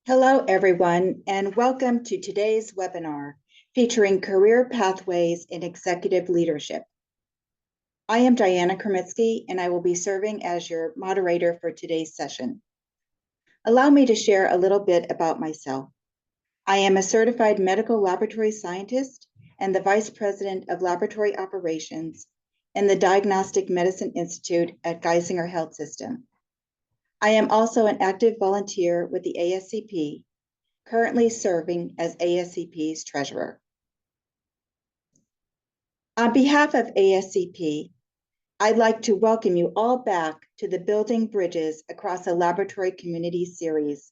Hello, everyone, and welcome to today's webinar featuring career pathways in executive leadership. I am Diana Kremitsky, and I will be serving as your moderator for today's session. Allow me to share a little bit about myself. I am a certified medical laboratory scientist and the Vice President of Laboratory Operations in the Diagnostic Medicine Institute at Geisinger Health System. I am also an active volunteer with the ASCP, currently serving as ASCP's treasurer. On behalf of ASCP, I'd like to welcome you all back to the Building Bridges Across a Laboratory Community series,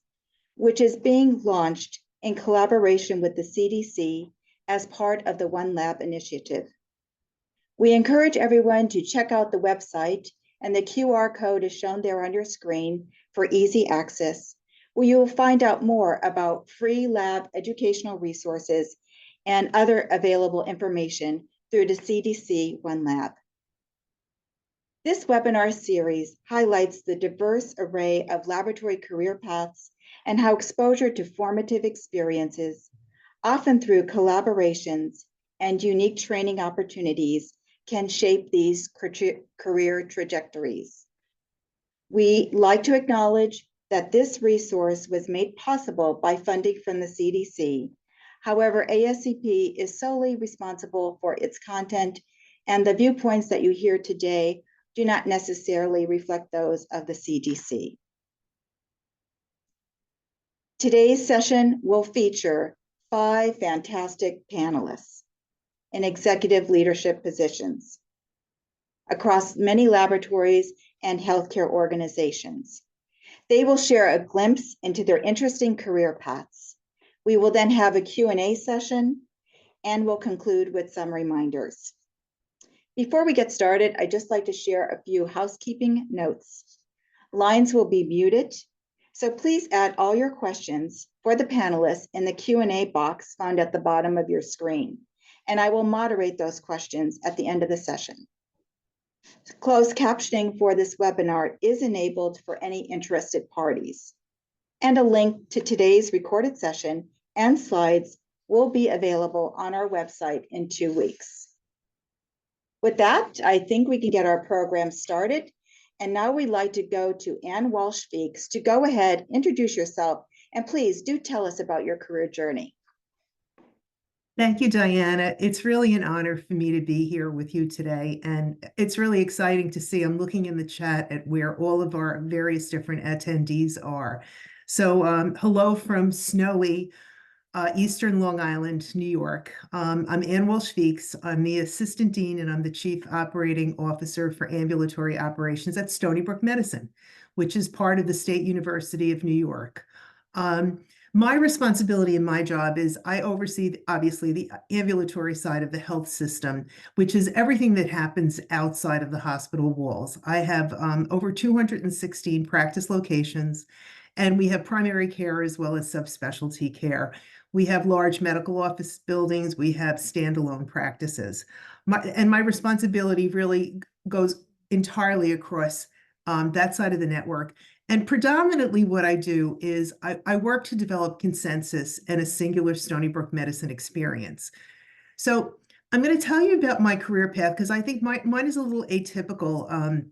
which is being launched in collaboration with the CDC as part of the One Lab initiative. We encourage everyone to check out the website, and the QR code is shown there on your screen for easy access, where you will find out more about free lab educational resources and other available information through the CDC One Lab. This webinar series highlights the diverse array of laboratory career paths and how exposure to formative experiences, often through collaborations and unique training opportunities, can shape these career trajectories. We like to acknowledge that this resource was made possible by funding from the CDC. However, ASCP is solely responsible for its content, and the viewpoints that you hear today do not necessarily reflect those of the CDC. Today's session will feature 5 fantastic panelists in executive leadership positions across many laboratories and healthcare organizations. They will share a glimpse into their interesting career paths. We will then have a Q&A session, and we'll conclude with some reminders. Before we get started, I'd just like to share a few housekeeping notes. Lines will be muted, so please add all your questions for the panelists in the Q&A box found at the bottom of your screen, and I will moderate those questions at the end of the session. Closed captioning for this webinar is enabled for any interested parties, and a link to today's recorded session and slides will be available on our website in 2 weeks. With that, I think we can get our program started. And now we'd like to go to Ann Walsh-Feeks to go ahead, introduce yourself, and please do tell us about your career journey. Thank you, Diana. It's really an honor for me to be here with you today. And it's really exciting to see, I'm looking in the chat at where all of our various different attendees are. So hello from snowy Eastern Long Island, New York. I'm Ann Walsh-Feeks. I'm the Assistant Dean and I'm the Chief Operating Officer for Ambulatory Operations at Stony Brook Medicine, which is part of the State University of New York. My responsibility in my job is I oversee, obviously, the ambulatory side of the health system, which is everything that happens outside of the hospital walls. I have over 216 practice locations, and we have primary care as well as subspecialty care. We have large medical office buildings. We have standalone practices. My responsibility really goes entirely across that side of the network. And predominantly what I do is I work to develop consensus and a singular Stony Brook medicine experience. So I'm going to tell you about my career path because I think mine is a little atypical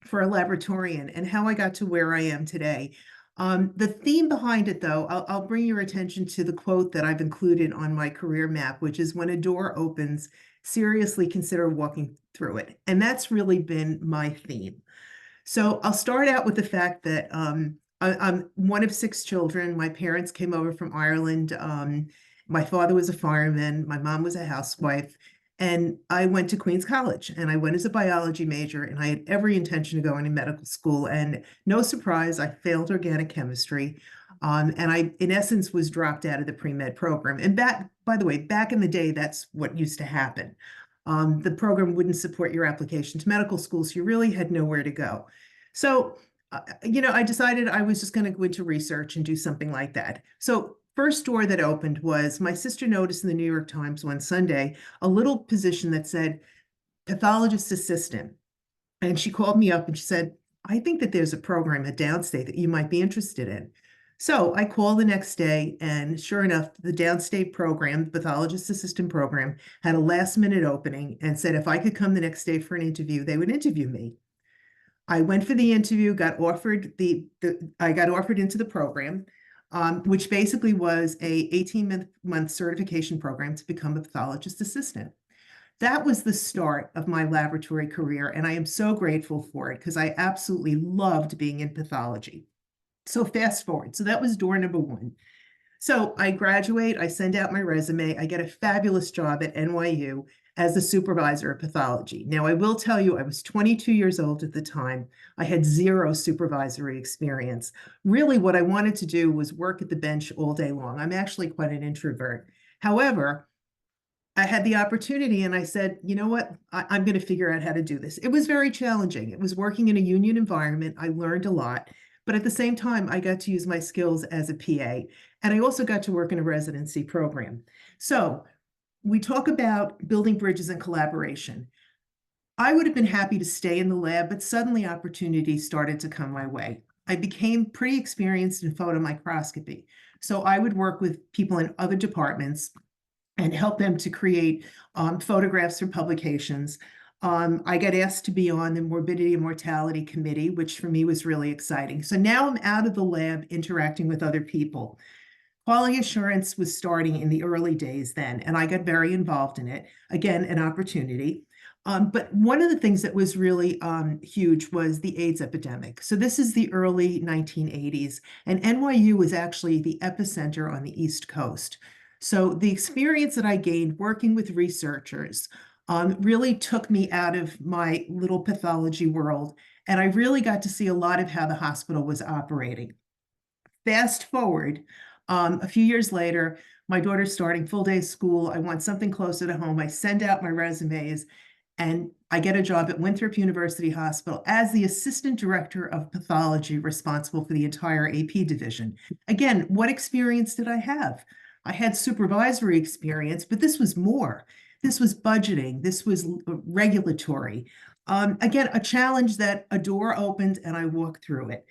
for a laboratorian and how I got to where I am today. The theme behind it, though, I'll bring your attention to the quote that I've included on my career map, which is, when a door opens, seriously consider walking through it. And that's really been my theme. So I'll start out with the fact that I'm one of 6 children. My parents came over from Ireland. My father was a fireman. My mom was a housewife. And I went to Queens College, and I went as a biology major, and I had every intention of going to medical school. And no surprise, I failed organic chemistry. And I, in essence, was dropped out of the pre-med program. And by the way, back in the day, that's what used to happen. The program wouldn't support your application to medical school, so you really had nowhere to go. So, I decided I was just going to go into research and do something like that. So first door that opened was, my sister noticed in the New York Times one Sunday a little position that said pathologist assistant. And she called me up and she said, I think that there's a program at Downstate that you might be interested in. So I called the next day, and sure enough, the downstate program, the pathologist assistant program, had a last minute opening and said if I could come the next day for an interview, they would interview me. I went for the interview, got offered I got offered into the program, which basically was a 18-month certification program to become a pathologist assistant. That was the start of my laboratory career, and I am so grateful for it because I absolutely loved being in pathology. So fast forward. So that was door number one. So I graduate, I send out my resume, I get a fabulous job at NYU as the supervisor of pathology. Now, I will tell you, I was 22 years old at the time. I had zero supervisory experience. Really, what I wanted to do was work at the bench all day long. I'm actually quite an introvert. However, I had the opportunity and I said, you know what, I'm going to figure out how to do this. It was very challenging. It was working in a union environment. I learned a lot, but at the same time, I got to use my skills as a PA. And I also got to work in a residency program. So we talk about building bridges and collaboration. I would have been happy to stay in the lab, but suddenly opportunities started to come my way. I became pretty experienced in photomicroscopy. So I would work with people in other departments and help them to create photographs for publications. I got asked to be on the morbidity and mortality committee, which for me was really exciting. So now I'm out of the lab interacting with other people. Quality assurance was starting in the early days then, and I got very involved in it. Again, an opportunity. But one of the things that was really huge was the AIDS epidemic. So this is the early 1980s, and NYU was actually the epicenter on the East Coast. So the experience that I gained working with researchers really took me out of my little pathology world, and I really got to see a lot of how the hospital was operating. Fast forward, a few years later, my daughter's starting full day school. I want something closer to home. I send out my resumes and I get a job at Winthrop University Hospital as the assistant director of pathology responsible for the entire AP division. Again, what experience did I have? I had supervisory experience, but this was more. This was budgeting. This was regulatory. Again, a challenge that a door opened and I walked through it.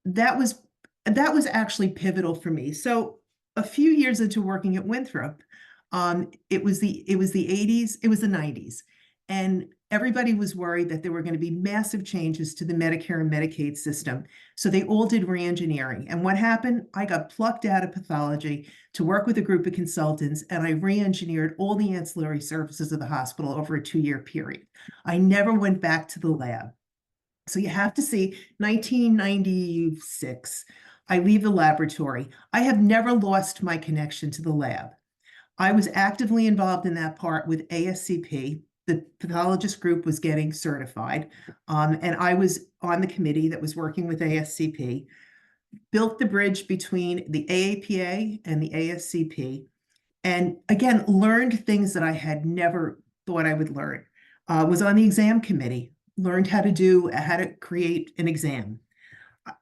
That was actually pivotal for me. So a few years into working at Winthrop, it was the 80s, it was the 90s, and everybody was worried that there were going to be massive changes to the Medicare and Medicaid system. So they all did reengineering. And what happened? I got plucked out of pathology to work with a group of consultants, and I re-engineered all the ancillary services of the hospital over a 2-year period. I never went back to the lab. So you have to see 1996, I leave the laboratory. I have never lost my connection to the lab. I was actively involved in that part with ASCP. The pathologist group was getting certified, and I was on the committee that was working with ASCP, built the bridge between the AAPA and the ASCP, and again, learned things that I had never thought I would learn. Was on the exam committee, learned how to create an exam.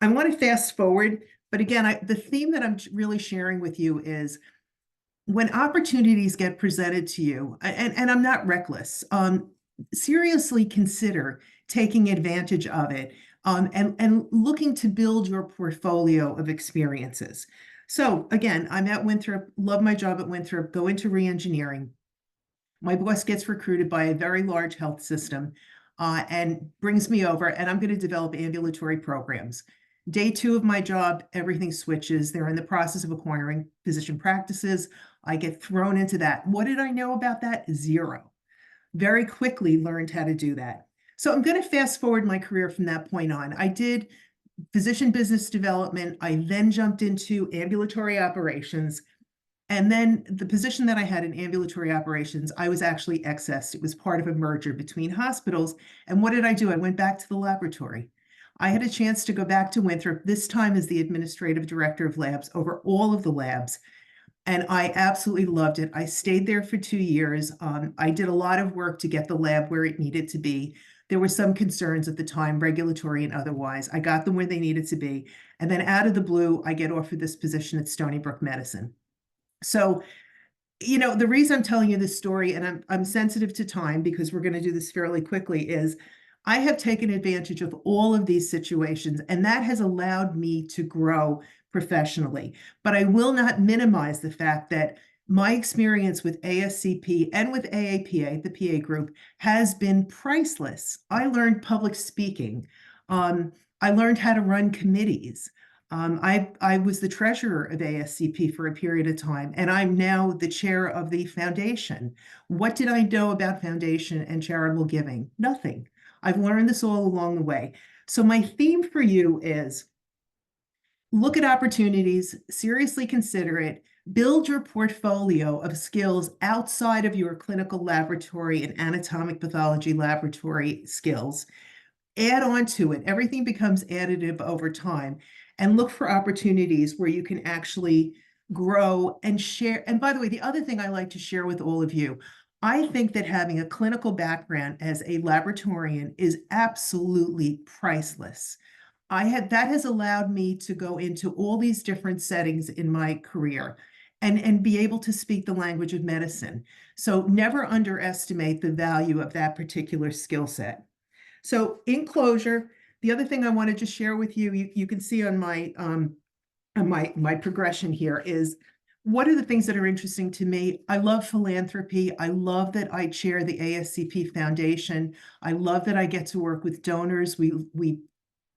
I want to fast forward, but again, the theme that I'm really sharing with you is when opportunities get presented to you, and I'm not reckless, seriously consider taking advantage of it, and looking to build your portfolio of experiences. So again, I'm at Winthrop, love my job at Winthrop, go into reengineering. My boss gets recruited by a very large health system and brings me over, and I'm going to develop ambulatory programs. Day 2 of my job, everything switches. They're in the process of acquiring physician practices. I get thrown into that. What did I know about that? Zero. Very quickly learned how to do that. So I'm going to fast forward my career from that point on. I did physician business development. I then jumped into ambulatory operations. And then the position that I had in ambulatory operations, I was actually accessed. It was part of a merger between hospitals. And what did I do? I went back to the laboratory. I had a chance to go back to Winthrop, this time as the administrative director of labs over all of the labs. And I absolutely loved it. I stayed there for 2 years. I did a lot of work to get the lab where it needed to be. There were some concerns at the time, regulatory and otherwise. I got them where they needed to be. And then out of the blue, I get offered this position at Stony Brook Medicine. So, the reason I'm telling you this story, and I'm sensitive to time because we're going to do this fairly quickly, is I have taken advantage of all of these situations, and that has allowed me to grow professionally. But I will not minimize the fact that my experience with ASCP and with AAPA, the PA group, has been priceless. I learned public speaking. I learned how to run committees. I was the treasurer of ASCP for a period of time, and I'm now the chair of the foundation. What did I know about foundation and charitable giving? Nothing. I've learned this all along the way. So my theme for you is look at opportunities, seriously consider it, build your portfolio of skills outside of your clinical laboratory and anatomic pathology laboratory skills. Add on to it. Everything becomes additive over time, and look for opportunities where you can actually grow and share. And by the way, the other thing I like to share with all of you, I think that having a clinical background as a laboratorian is absolutely priceless. That has allowed me to go into all these different settings in my career and be able to speak the language of medicine. So never underestimate the value of that particular skill set. So in closure, the other thing I wanted to share with you, you can see on my progression here is what are the things that are interesting to me? I love philanthropy. I love that I chair the ASCP Foundation. I love that I get to work with donors. We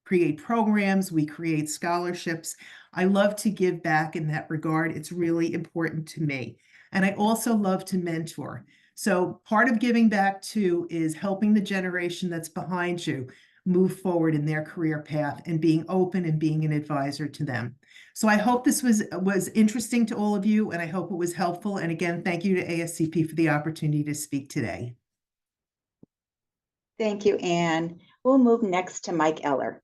create programs, we create scholarships. I love to give back in that regard. It's really important to me. And I also love to mentor. So part of giving back too is helping the generation that's behind you move forward in their career path and being open and being an advisor to them. So I hope this was interesting to all of you, and I hope it was helpful. And again, thank you to ASCP for the opportunity to speak today. Thank you, Anne. We'll move next to Mike Eller.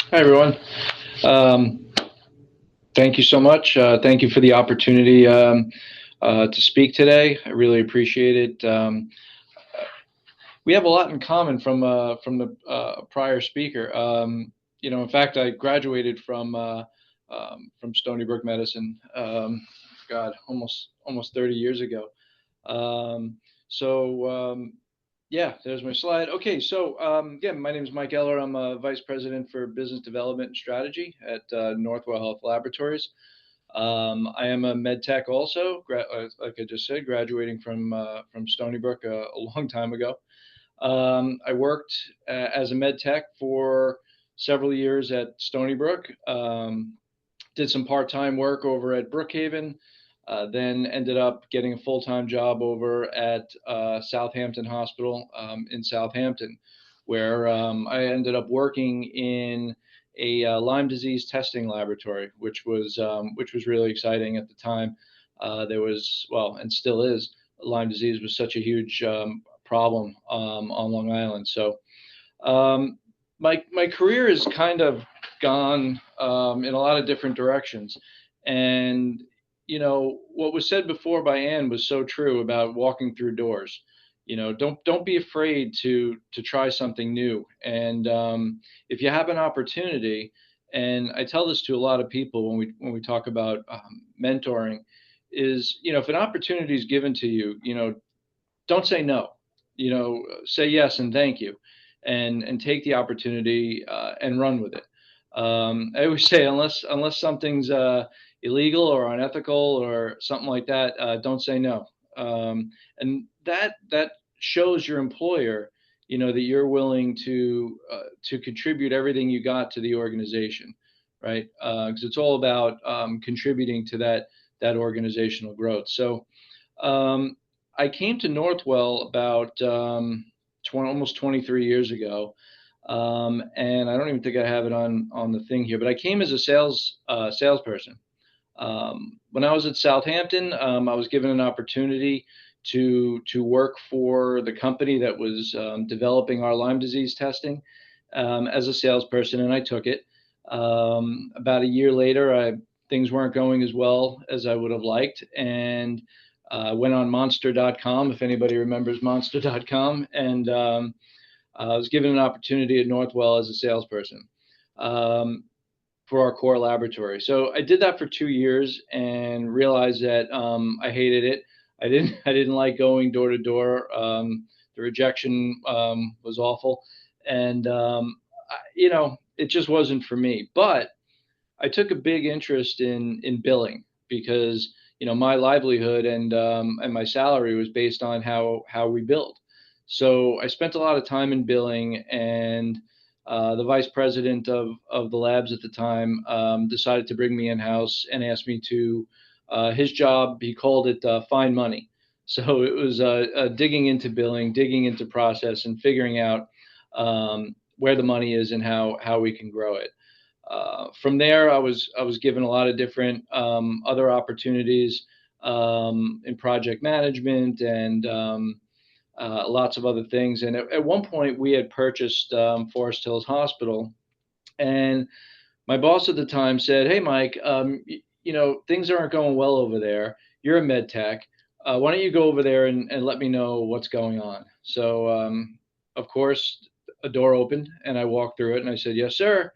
Hi, everyone. Thank you so much. Thank you for the opportunity to speak today. I really appreciate it. We have a lot in common from the prior speaker. In fact, I graduated from Stony Brook Medicine. God, almost 30 years ago. Yeah, there's my slide. Okay, so yeah, my name is Mike Eller. I'm a vice president for business development and strategy at Northwell Health Laboratories. I am a med tech also, like I just said, graduating from Stony Brook a long time ago. I worked as a med tech for several years at Stony Brook. Did some part-time work over at Brookhaven. Then ended up getting a full-time job over at Southampton Hospital in Southampton, where I ended up working in a Lyme disease testing laboratory, which was really exciting at the time. There was, well, and still is, Lyme disease was such a huge problem on Long Island. So my career has kind of gone in a lot of different directions, and what was said before by Anne was so true about walking through doors. Don't be afraid to try something new. And if you have an opportunity, and I tell this to a lot of people when we talk about mentoring, is if an opportunity is given to you, don't say no. Say yes and thank you, and take the opportunity and run with it. I always say unless something's illegal or unethical or something like that, don't say no. And that shows your employer, that you're willing to contribute everything you got to the organization, right? Because it's all about contributing to that organizational growth. So I came to Northwell about almost 23 years ago. And I don't even think I have it on the thing here, but I came as a salesperson. When I was at Southampton, I was given an opportunity to work for the company that was developing our Lyme disease testing as a salesperson, and I took it. About a year later, things weren't going as well as I would have liked, and went on monster.com, if anybody remembers monster.com, and I was given an opportunity at Northwell as a salesperson for our core laboratory. So I did that for 2 years and realized that I hated it. I didn't like going door to door The rejection was awful, and it just wasn't for me. But I took a big interest in billing because my livelihood and my salary was based on how we billed. So I spent a lot of time in billing, and the vice president of the labs at the time decided to bring me in house and asked me to his job. He called it find money. So it was digging into billing, digging into process, and figuring out where the money is and how we can grow it. From there, I was given a lot of different other opportunities in project management and lots of other things. And at one point, we had purchased Forest Hills Hospital, and my boss at the time said, "Hey, Mike, things aren't going well over there. You're a med tech. Why don't you go over there and let me know what's going on?" So, of course, a door opened, and I walked through it, and I said, "Yes, sir,"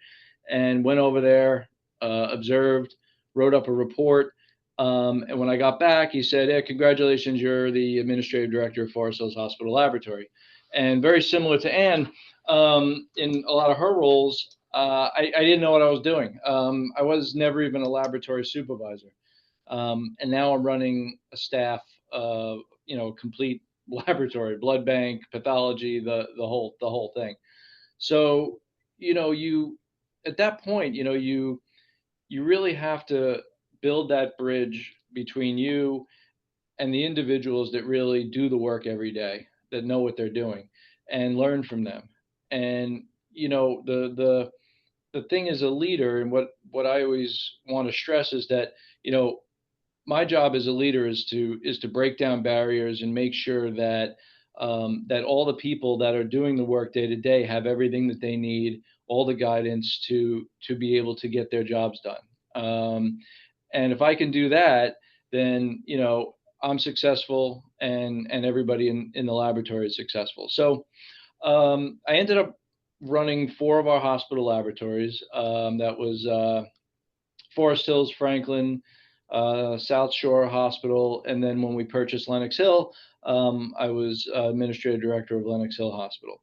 and went over there, observed, wrote up a report. And when I got back, he said, "Hey, congratulations, you're the administrative director of Forest Hills Hospital Laboratory." And very similar to Anne, in a lot of her roles, I didn't know what I was doing. I was never even a laboratory supervisor. And now I'm running a staff of, complete laboratory, blood bank, pathology, the whole thing. So, you at that point, you really have to build that bridge between you and the individuals that really do the work every day, that know what they're doing, and learn from them. And the thing as a leader, and what I always want to stress is that my job as a leader is to break down barriers and make sure that all the people that are doing the work day to day have everything that they need, all the guidance to be able to get their jobs done. And if I can do that, then I'm successful, and everybody in the laboratory is successful. So I ended up running 4 of our hospital laboratories. That was Forest Hills, Franklin, South Shore Hospital, and then when we purchased Lenox Hill, I was administrative director of Lenox Hill Hospital.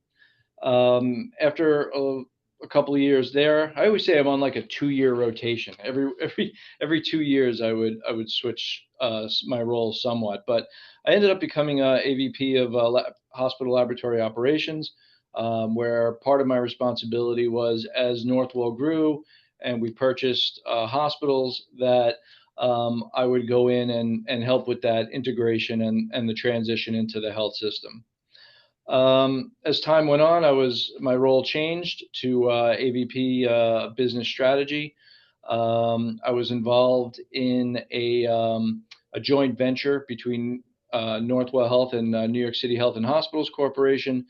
After a couple of years there, I always say I'm on like a 2-year rotation. Every 2 years, I would switch my role somewhat, but I ended up becoming a AVP of hospital laboratory operations, where part of my responsibility was, as Northwell grew and we purchased hospitals, that I would go in and help with that integration and the transition into the health system. As time went on, my role changed to AVP business strategy. I was involved in a joint venture between Northwell Health and New York City Health and Hospitals Corporation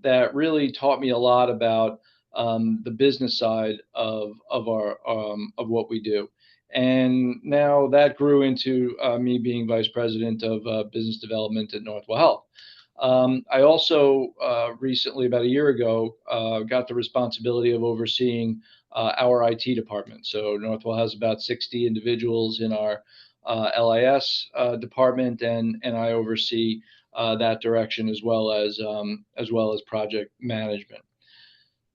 that really taught me a lot about the business side of what we do. And now that grew into me being vice president of business development at Northwell Health. I also recently, about a year ago, got the responsibility of overseeing our IT department. So Northwell has about 60 individuals in our LIS department, and I oversee that direction, as well as project management.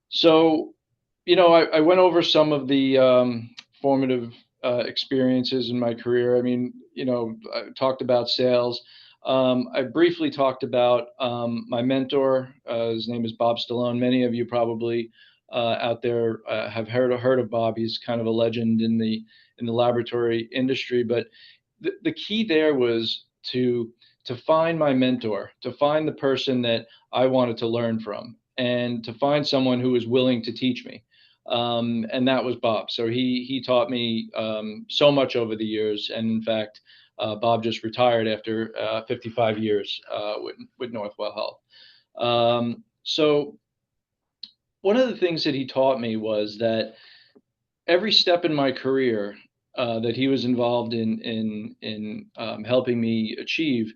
So, I went over some of the formative experiences in my career. I mean, I talked about sales. I briefly talked about my mentor. His name is Bob Stallone. Many of you probably out there have heard of Bob. He's kind of a legend in the laboratory industry. But the key there was to find my mentor, to find the person that I wanted to learn from, and to find someone who was willing to teach me. And that was Bob. So he taught me so much over the years. And in fact, Bob just retired after 55 years with Northwell Health. So one of the things that he taught me was that every step in my career that he was involved in helping me achieve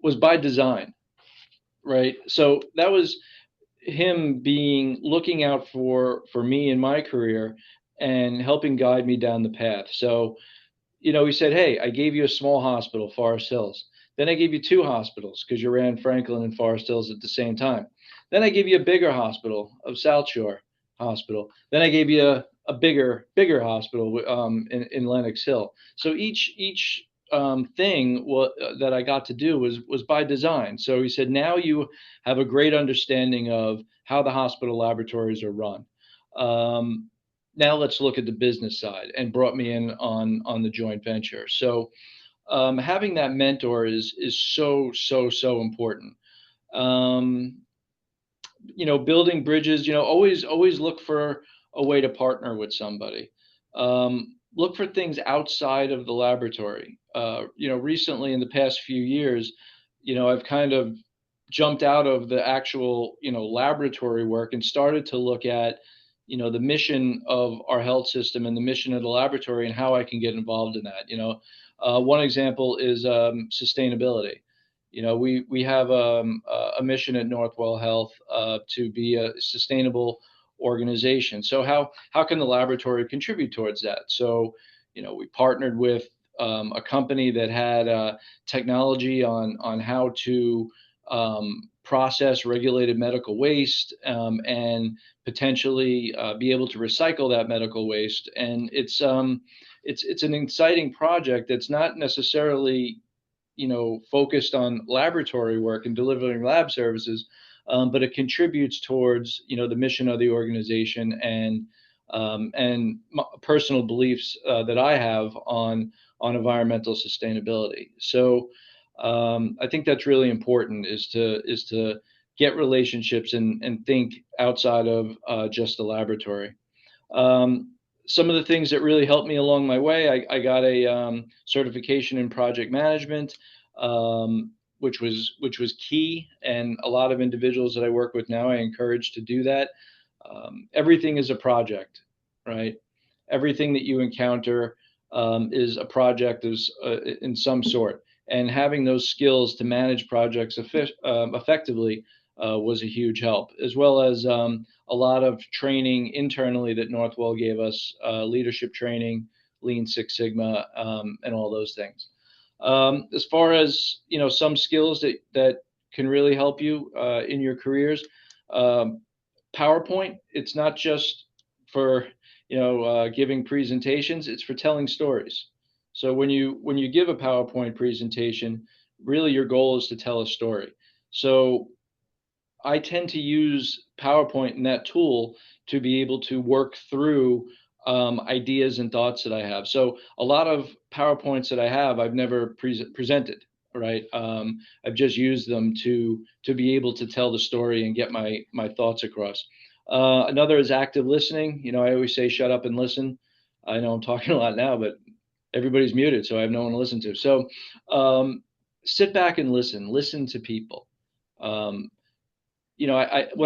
was by design, right? So that was him looking out for me in my career and helping guide me down the path. So he said, "Hey, I gave you a small hospital, Forest Hills. Then I gave you 2 hospitals because you ran Franklin and Forest Hills at the same time. Then I gave you a bigger hospital of South Shore Hospital. Then I gave you a bigger hospital in Lenox Hill. So each thing that I got to do was by design. So he said, now you have a great understanding of how the hospital laboratories are run. Now let's look at the business side, and brought me in on the joint venture. So having that mentor is so important. Building bridges, always look for a way to partner with somebody. Look for things outside of the laboratory. Recently in the past few years, I've kind of jumped out of the actual, laboratory work and started to look at, the mission of our health system and the mission of the laboratory and how I can get involved in that. One example is sustainability. We have a mission at Northwell Health to be a sustainable organization. So how can the laboratory contribute towards that? So we partnered with a company that had technology on how to process regulated medical waste and potentially be able to recycle that medical waste. And it's an exciting project that's not necessarily focused on laboratory work and delivering lab services, but it contributes towards the mission of the organization and personal beliefs that I have on environmental sustainability. So I think that's really important, is to get relationships and think outside of just the laboratory. Some of the things that really helped me along my way, I got a certification in project management, which was key, and a lot of individuals that I work with now, I encourage to do that. Everything is a project, right? Everything that you encounter is a project in some sort, and having those skills to manage projects effectively was a huge help, as well as a lot of training internally that Northwell gave us, leadership training, Lean Six Sigma, and all those things. As far as some skills that can really help you in your careers, PowerPoint. It's not just for giving presentations; it's for telling stories. So when you give a PowerPoint presentation, really your goal is to tell a story. So I tend to use PowerPoint and that tool to be able to work through ideas and thoughts that I have. So a lot of PowerPoints that I have, I've never presented, right? I've just used them to be able to tell the story and get my thoughts across. Another is active listening. I always say, shut up and listen. I know I'm talking a lot now, but everybody's muted, so I have no one to listen to. So sit back and listen to people. When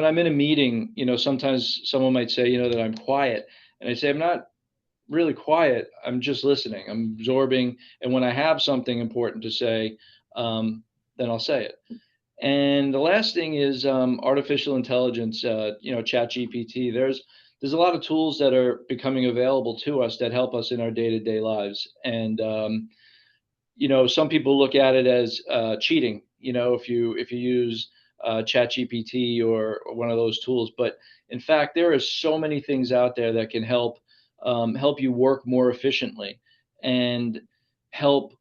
I'm in a meeting, sometimes someone might say, that I'm quiet, and I say, I'm not really quiet. I'm just listening. I'm absorbing. And when I have something important to say, then I'll say it. And the last thing is artificial intelligence, ChatGPT. There's a lot of tools that are becoming available to us that help us in our day-to-day lives. And, some people look at it as cheating, if you use ChatGPT or one of those tools. But in fact, there are so many things out there that can help you work more efficiently and help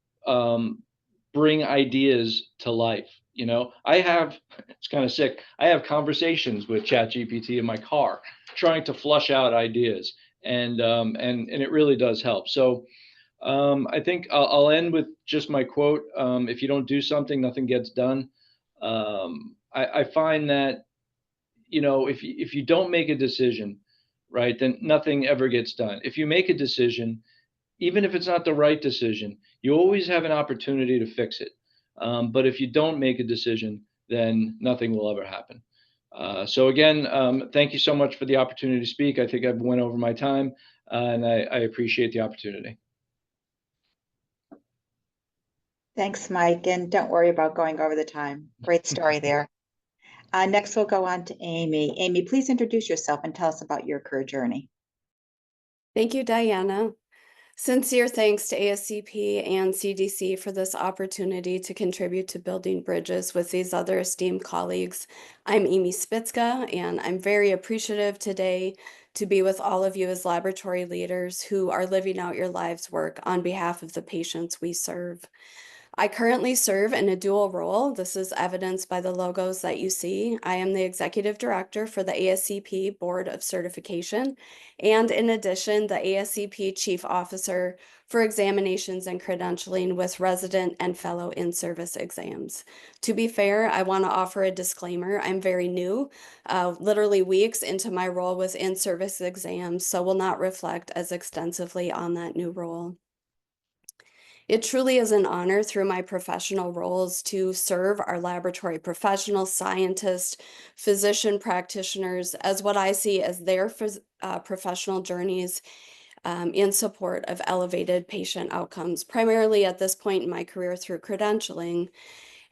bring ideas to life. It's kind of sick. I have conversations with ChatGPT in my car, trying to flush out ideas, and it really does help. So I think I'll end with just my quote. If you don't do something, nothing gets done. I find that, if you don't make a decision, right, then nothing ever gets done. If you make a decision, even if it's not the right decision, you always have an opportunity to fix it. But if you don't make a decision, then nothing will ever happen. So again, thank you so much for the opportunity to speak. I think I've went over my time, and I appreciate the opportunity. Thanks, Mike, and don't worry about going over the time. Great story there. Next, we'll go on to Amy. Amy, please introduce yourself and tell us about your career journey. Thank you, Diana. Sincere thanks to ASCP and CDC for this opportunity to contribute to building bridges with these other esteemed colleagues. I'm Amy Spitzka, and I'm very appreciative today to be with all of you as laboratory leaders who are living out your lives' work on behalf of the patients we serve. I currently serve in a dual role. This is evidenced by the logos that you see. I am the executive director for the ASCP Board of Certification, and in addition, the ASCP Chief Officer for Examinations and Credentialing with resident and fellow in-service exams. To be fair, I want to offer a disclaimer. I'm very new, literally weeks into my role with in-service exams, so will not reflect as extensively on that new role. It truly is an honor through my professional roles to serve our laboratory professionals, scientists, physician practitioners as what I see as their professional journeys in support of elevated patient outcomes, primarily at this point in my career through credentialing.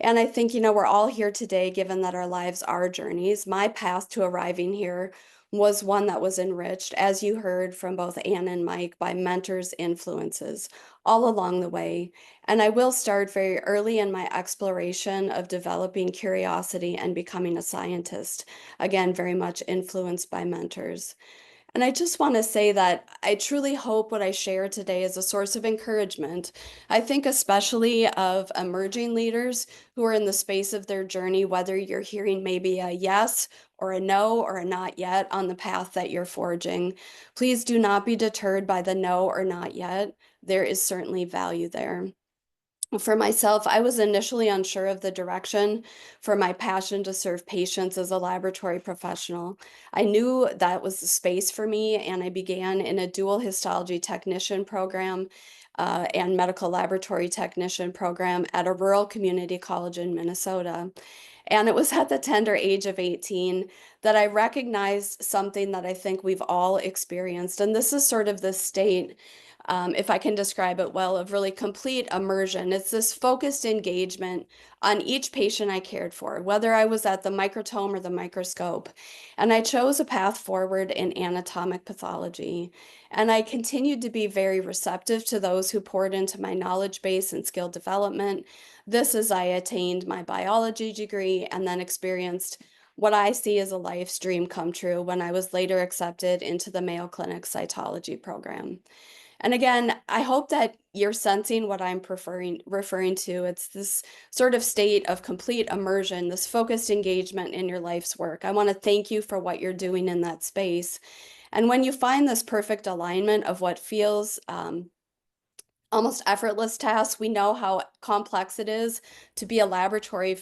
And I think, we're all here today, given that our lives are journeys. My path to arriving here was one that was enriched, as you heard from both Anne and Mike, by mentors' influences all along the way. And I will start very early in my exploration of developing curiosity and becoming a scientist, again, very much influenced by mentors. And I just want to say that I truly hope what I share today is a source of encouragement. I think especially of emerging leaders who are in the space of their journey, whether you're hearing maybe a yes or a no or a not yet on the path that you're forging. Please do not be deterred by the no or not yet. There is certainly value there. For myself, I was initially unsure of the direction for my passion to serve patients as a laboratory professional. I knew that was the space for me, and I began in a dual histology technician program and medical laboratory technician program at a rural community college in Minnesota. And it was at the tender age of 18 that I recognized something that I think we've all experienced. And this is sort of the state, if I can describe it well, of really complete immersion. It's this focused engagement on each patient I cared for, whether I was at the microtome or the microscope. And I chose a path forward in anatomic pathology. And I continued to be very receptive to those who poured into my knowledge base and skill development. This as I attained my biology degree and then experienced what I see as a life's dream come true when I was later accepted into the Mayo Clinic cytology program. And again, I hope that you're sensing what I'm referring to. It's this sort of state of complete immersion, this focused engagement in your life's work. I want to thank you for what you're doing in that space. And when you find this perfect alignment of what feels almost effortless tasks, we know how complex it is to be a laboratory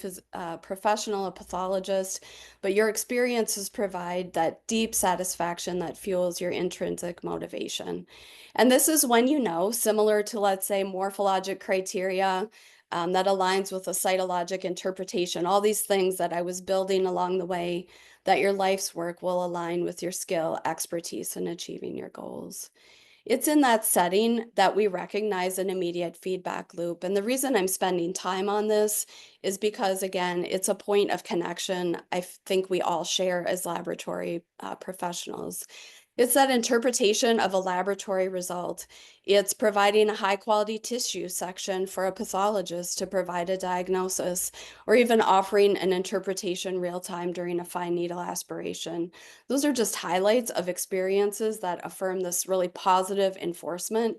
professional, a pathologist, but your experiences provide that deep satisfaction that fuels your intrinsic motivation. And this is when similar to, let's say, morphologic criteria that aligns with a cytologic interpretation, all these things that I was building along the way, that your life's work will align with your skill, expertise, in achieving your goals. It's in that setting that we recognize an immediate feedback loop. And the reason I'm spending time on this is because, again, it's a point of connection I think we all share as laboratory professionals. It's that interpretation of a laboratory result. It's providing a high quality tissue section for a pathologist to provide a diagnosis, or even offering an interpretation real time during a fine needle aspiration. Those are just highlights of experiences that affirm this really positive enforcement.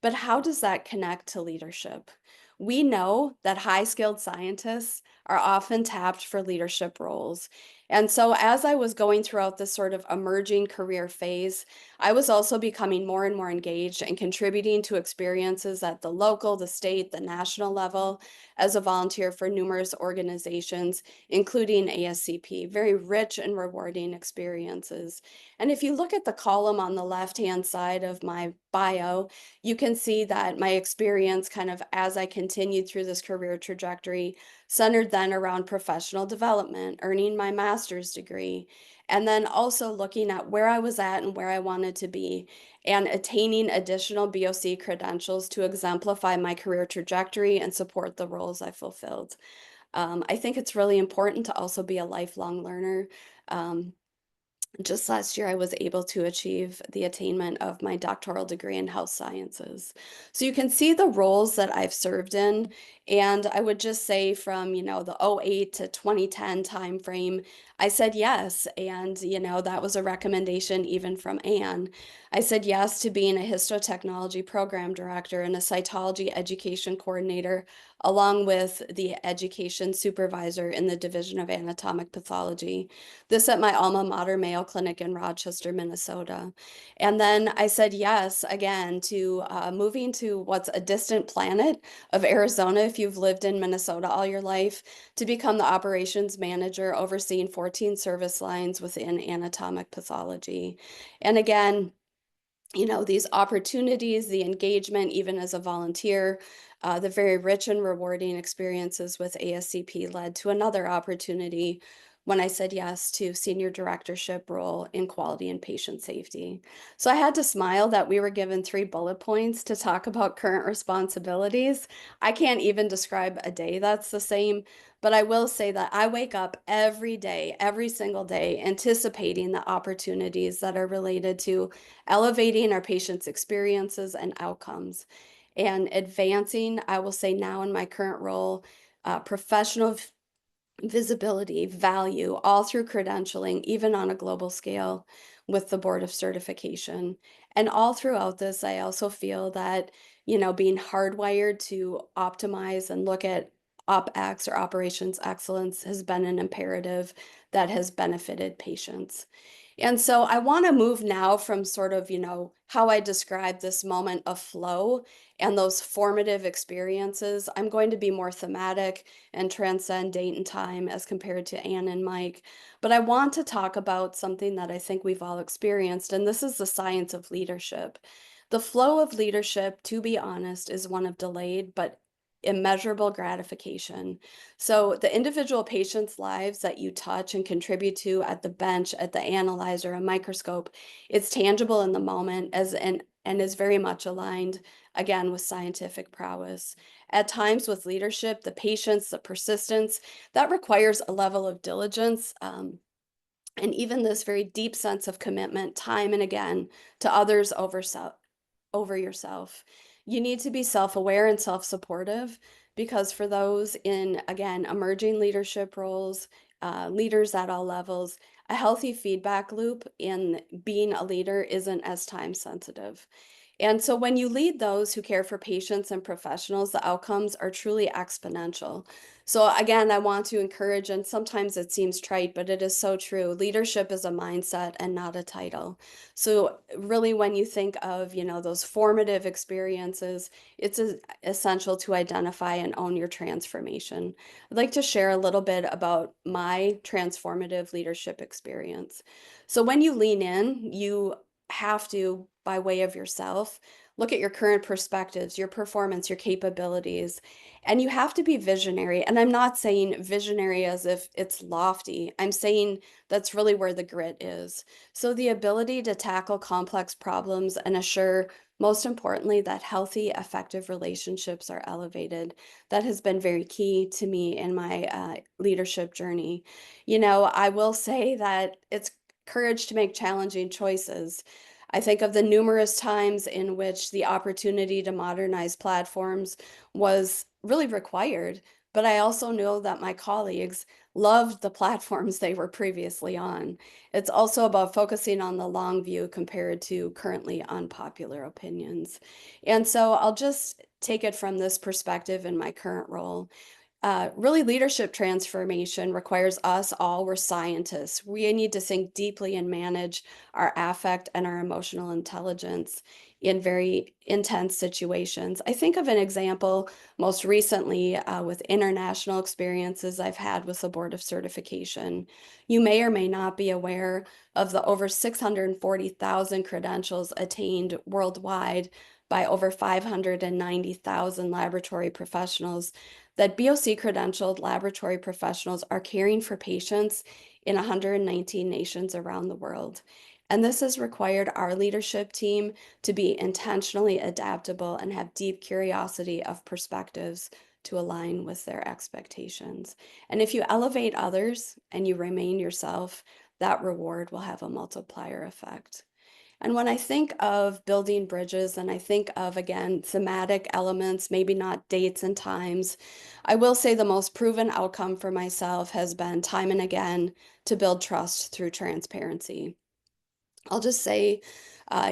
But how does that connect to leadership? We know that high skilled scientists are often tapped for leadership roles. And so, as I was going throughout this sort of emerging career phase, I was also becoming more and more engaged and contributing to experiences at the local, the state, the national level as a volunteer for numerous organizations, including ASCP. Very rich and rewarding experiences. And if you look at the column on the left-hand side of my bio, you can see that my experience kind of as I continued through this career trajectory centered then around professional development, earning my master's degree, and then also looking at where I was at and where I wanted to be, and attaining additional BOC credentials to exemplify my career trajectory and support the roles I fulfilled. I think it's really important to also be a lifelong learner. Um, just last year, I was able to achieve the attainment of my doctoral degree in health sciences. So you can see the roles that I've served in. And I would just say from, the '08 to 2010 timeframe, I said yes. And, that was a recommendation even from Anne. I said yes to being a histotechnology program director and a cytology education coordinator, along with the education supervisor in the Division of Anatomic Pathology. This at my alma mater, Mayo Clinic in Rochester, Minnesota. And then I said yes again to moving to what's a distant planet of Arizona, if you've lived in Minnesota all your life, to become the operations manager overseeing 14 service lines within anatomic pathology. And again, these opportunities, the engagement, even as a volunteer, the very rich and rewarding experiences with ASCP led to another opportunity when I said yes to senior directorship role in quality and patient safety. So I had to smile that we were given 3 bullet points to talk about current responsibilities. I can't even describe a day that's the same, but I will say that I wake up every day, every single day, anticipating the opportunities that are related to elevating our patients' experiences and outcomes, and advancing, I will say now in my current role, professional visibility, value, all through credentialing, even on a global scale with the Board of Certification. And all throughout this, I also feel that, being hardwired to optimize and look at OpEx or operations excellence has been an imperative that has benefited patients. And so I want to move now from sort of, how I describe this moment of flow and those formative experiences. I'm going to be more thematic and transcend date and time as compared to Anne and Mike. But I want to talk about something that I think we've all experienced, and this is the science of leadership. The flow of leadership, to be honest, is one of delayed but immeasurable gratification. So the individual patients' lives that you touch and contribute to at the bench, at the analyzer, a microscope, it's tangible in the moment and is very much aligned again with scientific prowess. At times with leadership, the patience, the persistence, that requires a level of diligence, and even this very deep sense of commitment time and again to others over yourself. You need to be self-aware and self-supportive, because for those in, again, emerging leadership roles, leaders at all levels, a healthy feedback loop in being a leader isn't as time sensitive. And so when you lead those who care for patients and professionals, the outcomes are truly exponential. So again, I want to encourage, and sometimes it seems trite, but it is so true. Leadership is a mindset and not a title. So really, when you think of, those formative experiences, it's essential to identify and own your transformation. I'd like to share a little bit about my transformative leadership experience. So when you lean in, you have to, by way of yourself, look at your current perspectives, your performance, your capabilities, and you have to be visionary. And I'm not saying visionary as if it's lofty. I'm saying that's really where the grit is. So the ability to tackle complex problems and assure, most importantly, that healthy, effective relationships are elevated. That has been very key to me in my leadership journey. I will say that it's courage to make challenging choices. I think of the numerous times in which the opportunity to modernize platforms was really required, but I also know that my colleagues loved the platforms they were previously on. It's also about focusing on the long view compared to currently unpopular opinions. And so I'll just take it from this perspective in my current role. Really, leadership transformation requires us all, we're scientists. We need to think deeply and manage our affect and our emotional intelligence in very intense situations. I think of an example most recently with international experiences I've had with the Board of Certification. You may or may not be aware of the over 640,000 credentials attained worldwide by over 590,000 laboratory professionals that BOC credentialed laboratory professionals are caring for patients in 119 nations around the world. And this has required our leadership team to be intentionally adaptable and have deep curiosity of perspectives to align with their expectations. And if you elevate others and you remain yourself, that reward will have a multiplier effect. And when I think of building bridges and I think of, again, thematic elements, maybe not dates and times, I will say the most proven outcome for myself has been time and again to build trust through transparency. I'll just say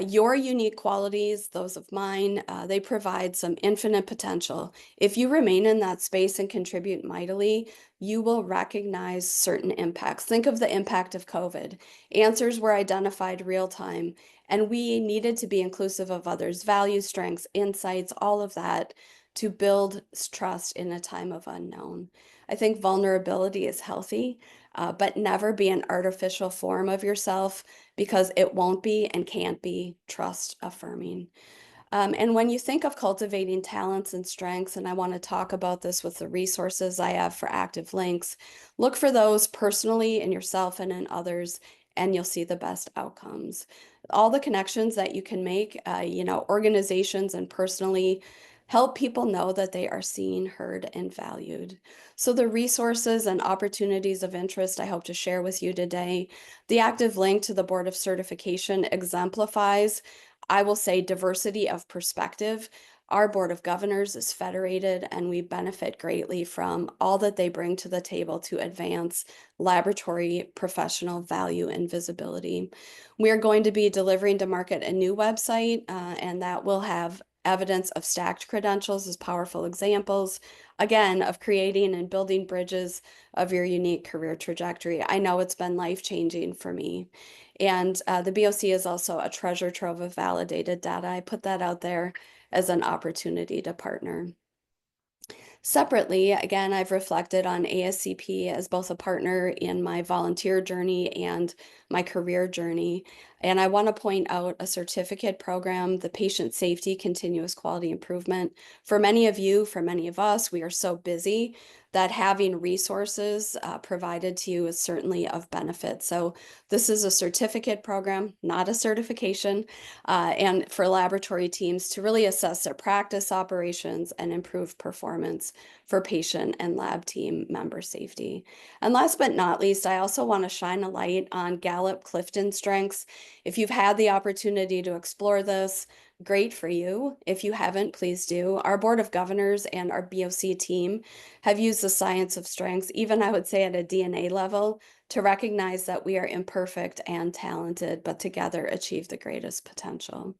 your unique qualities, those of mine, they provide some infinite potential. If you remain in that space and contribute mightily, you will recognize certain impacts. Think of the impact of COVID. Answers were identified real time, and we needed to be inclusive of others' values, strengths, insights, all of that to build trust in a time of unknown. I think vulnerability is healthy, but never be an artificial form of yourself because it won't be and can't be trust affirming. And when you think of cultivating talents and strengths, and I want to talk about this with the resources I have for active links, look for those personally in yourself and in others, and you'll see the best outcomes. All the connections that you can make, organizations and personally help people know that they are seen, heard, and valued. So the resources and opportunities of interest I hope to share with you today, the active link to the Board of Certification exemplifies, I will say, diversity of perspective. Our Board of Governors is federated, and we benefit greatly from all that they bring to the table to advance laboratory professional value and visibility. We are going to be delivering to market a new website, and that will have evidence of stacked credentials as powerful examples, again, of creating and building bridges of your unique career trajectory. I know it's been life-changing for me. And the BOC is also a treasure trove of validated data. I put that out there as an opportunity to partner. Separately, again, I've reflected on ASCP as both a partner in my volunteer journey and my career journey. And I want to point out a certificate program, the Patient Safety Continuous Quality Improvement. For many of you, for many of us, we are so busy that having resources provided to you is certainly of benefit. So this is a certificate program, not a certification, and for laboratory teams to really assess their practice operations and improve performance for patient and lab team member safety. And last but not least, I also want to shine a light on Gallup Clifton strengths. If you've had the opportunity to explore this, great for you. If you haven't, please do. Our Board of Governors and our BOC team have used the science of strengths, even I would say at a DNA level, to recognize that we are imperfect and talented, but together achieve the greatest potential.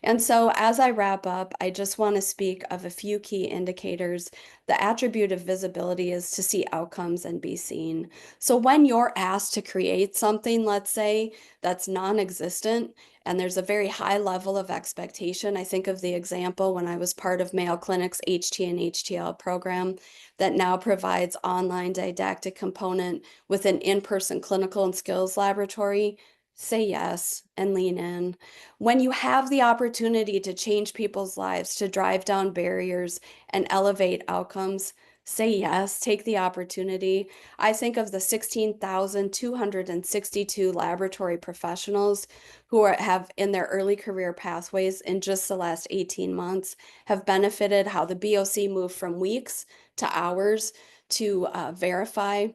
And so as I wrap up, I just want to speak of a few key indicators. The attribute of visibility is to see outcomes and be seen. So when you're asked to create something, let's say, that's non-existent, and there's a very high level of expectation. I think of the example when I was part of Mayo Clinic's HT and HTL program that now provides online didactic component with an in-person clinical and skills laboratory. Say yes and lean in. When you have the opportunity to change people's lives, to drive down barriers and elevate outcomes, say yes, take the opportunity. I think of the 16,262 laboratory professionals who have in their early career pathways in just the last 18 months have benefited how the BOC moved from weeks to hours to verify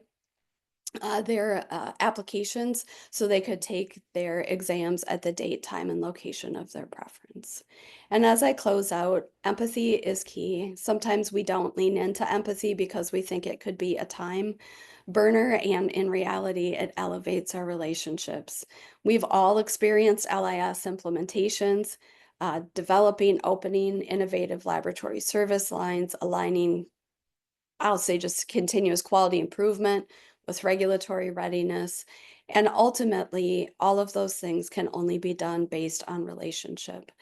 their applications so they could take their exams at the date, time, and location of their preference. And as I close out, empathy is key. Sometimes we don't lean into empathy because we think it could be a time burner, and in reality, it elevates our relationships. We've all experienced LIS implementations, developing, opening innovative laboratory service lines, aligning, I'll say, just continuous quality improvement with regulatory readiness. And ultimately, all of those things can only be done based on relationship.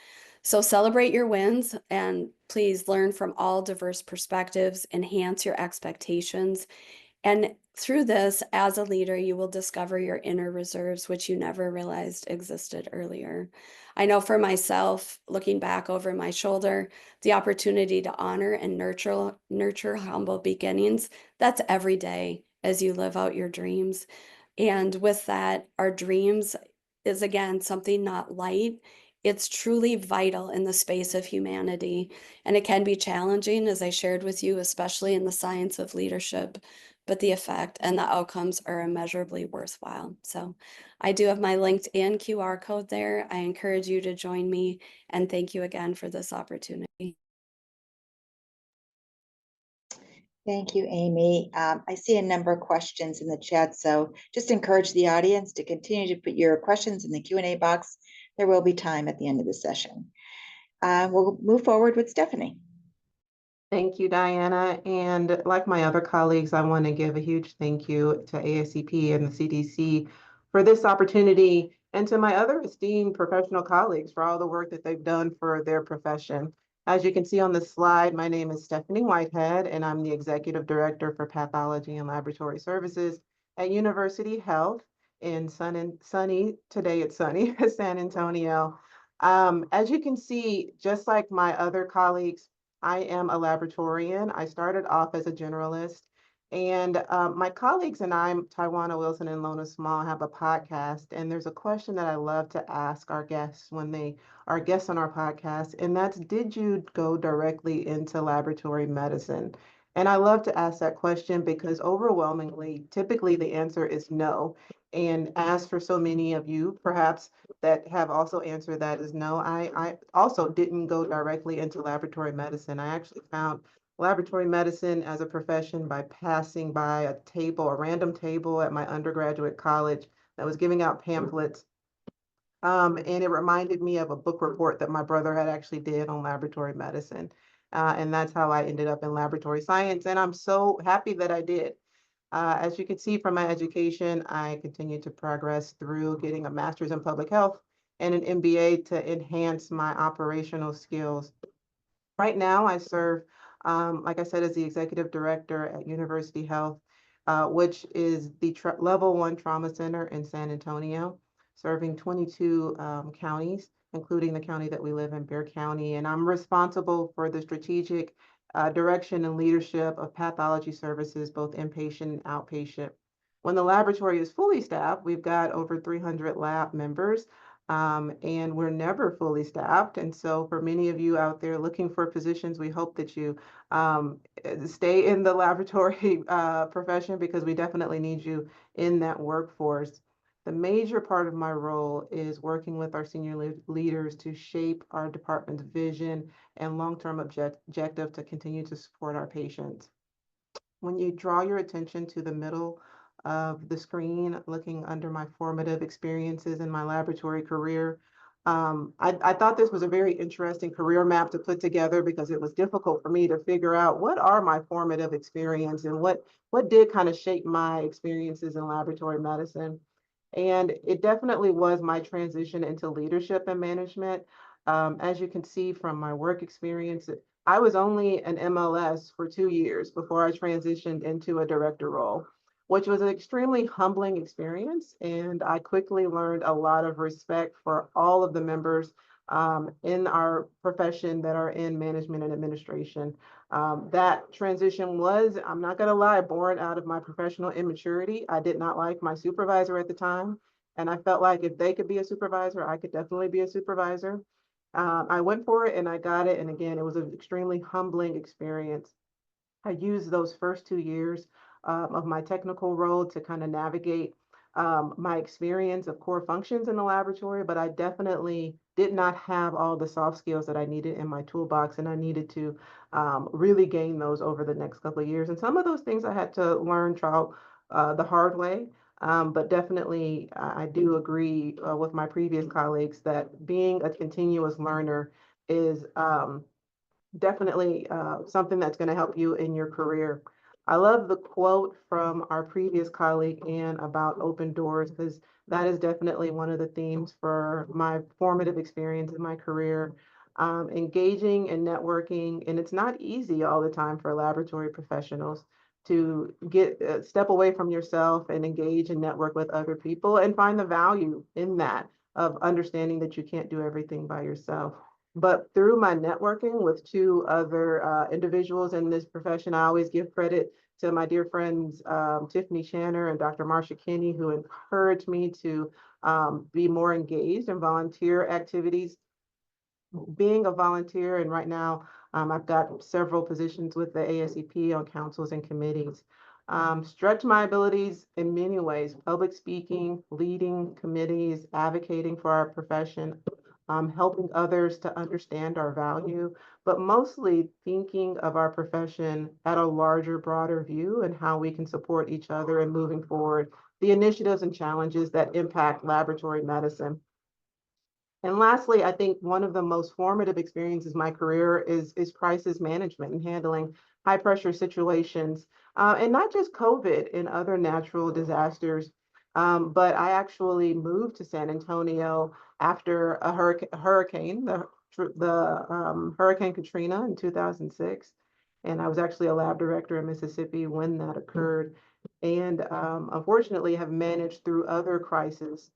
So celebrate your wins and please learn from all diverse perspectives, enhance your expectations. And through this, as a leader, you will discover your inner reserves, which you never realized existed earlier. I know for myself, looking back over my shoulder, the opportunity to honor and nurture humble beginnings, that's every day as you live out your dreams. And with that, our dreams is again something not light. It's truly vital in the space of humanity, and it can be challenging, as I shared with you, especially in the science of leadership, but the effect and the outcomes are immeasurably worthwhile. So I do have my LinkedIn QR code there. I encourage you to join me, and thank you again for this opportunity. Thank you, Amy. I see a number of questions in the chat, so just encourage the audience to continue to put your questions in the Q&A box. There will be time at the end of the session. We'll move forward with Stephanie. Thank you, Diana. And like my other colleagues, I want to give a huge thank you to ASCP and the CDC for this opportunity, and to my other esteemed professional colleagues for all the work that they've done for their profession. As you can see on the slide, my name is Stephanie Whitehead, and I'm the Executive Director for Pathology and Laboratory Services at University Health in today it's sunny, San Antonio. As you can see, just like my other colleagues, I am a laboratorian. I started off as a generalist, and my colleagues and I, Tawana Wilson and Lona Small, have a podcast. And there's a question that I love to ask our guests when they are guests on our podcast, and that's, did you go directly into laboratory medicine? And I love to ask that question because overwhelmingly, typically the answer is no. And as for so many of you, perhaps that have also answered that is no. I also didn't go directly into laboratory medicine. I actually found laboratory medicine as a profession by passing by a random table at my undergraduate college that was giving out pamphlets. And it reminded me of a book report that my brother had actually did on laboratory medicine. And that's how I ended up in laboratory science. And I'm so happy that I did. As you can see from my education, I continued to progress through getting a master's in public health and an MBA to enhance my operational skills. Right now, I serve, like I said, as the executive director at University Health, which is the level 1 trauma center in San Antonio, serving 22 counties, including the county that we live in, Bexar County. And I'm responsible for the strategic direction and leadership of pathology services, both inpatient and outpatient. When the laboratory is fully staffed, we've got over 300 lab members, and we're never fully staffed. And so for many of you out there looking for positions, we hope that you stay in the laboratory profession, because we definitely need you in that workforce. The major part of my role is working with our senior leaders to shape our department's vision and long-term objective to continue to support our patients. When you draw your attention to the middle of the screen, looking under my formative experiences in my laboratory career, I thought this was a very interesting career map to put together, because it was difficult for me to figure out what are my formative experience and what did kind of shape my experiences in laboratory medicine. And it definitely was my transition into leadership and management. As you can see from my work experience, I was only an MLS for 2 years before I transitioned into a director role, which was an extremely humbling experience. And I quickly learned a lot of respect for all of the members in our profession that are in management and administration. That transition was, I'm not going to lie, born out of my professional immaturity. I did not like my supervisor at the time, and I felt like if they could be a supervisor, I could definitely be a supervisor. I went for it and I got it. And again, it was an extremely humbling experience. I used those first 2 years of my technical role to kind of navigate my experience of core functions in the laboratory, but I definitely did not have all the soft skills that I needed in my toolbox, and I needed to really gain those over the next couple of years. And some of those things I had to learn the hard way. But definitely, I do agree with my previous colleagues that being a continuous learner is definitely something that's going to help you in your career. I love the quote from our previous colleague, Anne, about open doors, because that is definitely one of the themes for my formative experience in my career. Engaging and networking, and it's not easy all the time for laboratory professionals to get step away from yourself and engage and network with other people and find the value in that, of understanding that you can't do everything by yourself. But through my networking with 2 other individuals in this profession, I always give credit to my dear friends, Tiffany Channer and Dr. Marsha Kinney, who encouraged me to be more engaged in volunteer activities being a volunteer, and right now I've got several positions with the ASCP on councils and committees. Stretch my abilities in many ways: public speaking, leading committees, advocating for our profession, helping others to understand our value, but mostly thinking of our profession at a larger, broader view and how we can support each other in moving forward the initiatives and challenges that impact laboratory medicine. And lastly, I think one of the most formative experiences in my career is crisis management and handling high pressure situations, and not just COVID and other natural disasters. But I actually moved to San Antonio after a hurricane, Hurricane Katrina in 2006. And I was actually a lab director in Mississippi when that occurred. And unfortunately have managed through other crises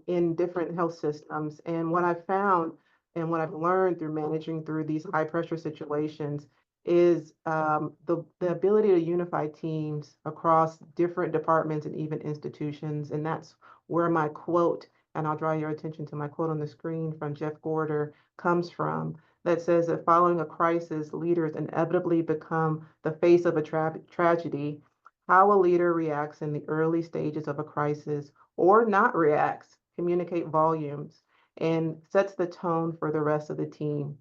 in different health systems. And what I found and what I've learned through managing through these high pressure situations is the ability to unify teams across different departments and even institutions. And that's where my quote, and I'll draw your attention to my quote on the screen from Jeff Gorder, comes from, that says that following a crisis, leaders inevitably become the face of a tragedy. How a leader reacts in the early stages of a crisis or not reacts, communicate volumes, and sets the tone for the rest of the team.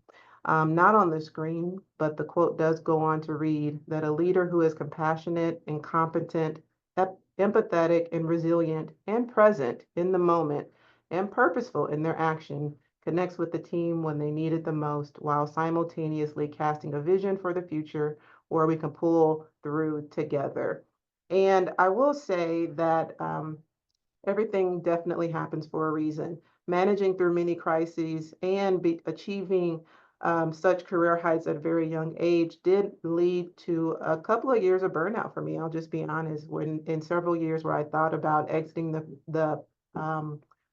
Not on the screen, but the quote does go on to read that a leader who is compassionate and competent, empathetic and resilient and present in the moment and purposeful in their action connects with the team when they need it the most while simultaneously casting a vision for the future where we can pull through together. And I will say that everything definitely happens for a reason. Managing through many crises and achieving such career heights at a very young age did lead to a couple of years of burnout for me. I'll just be honest. When in several years where I thought about exiting the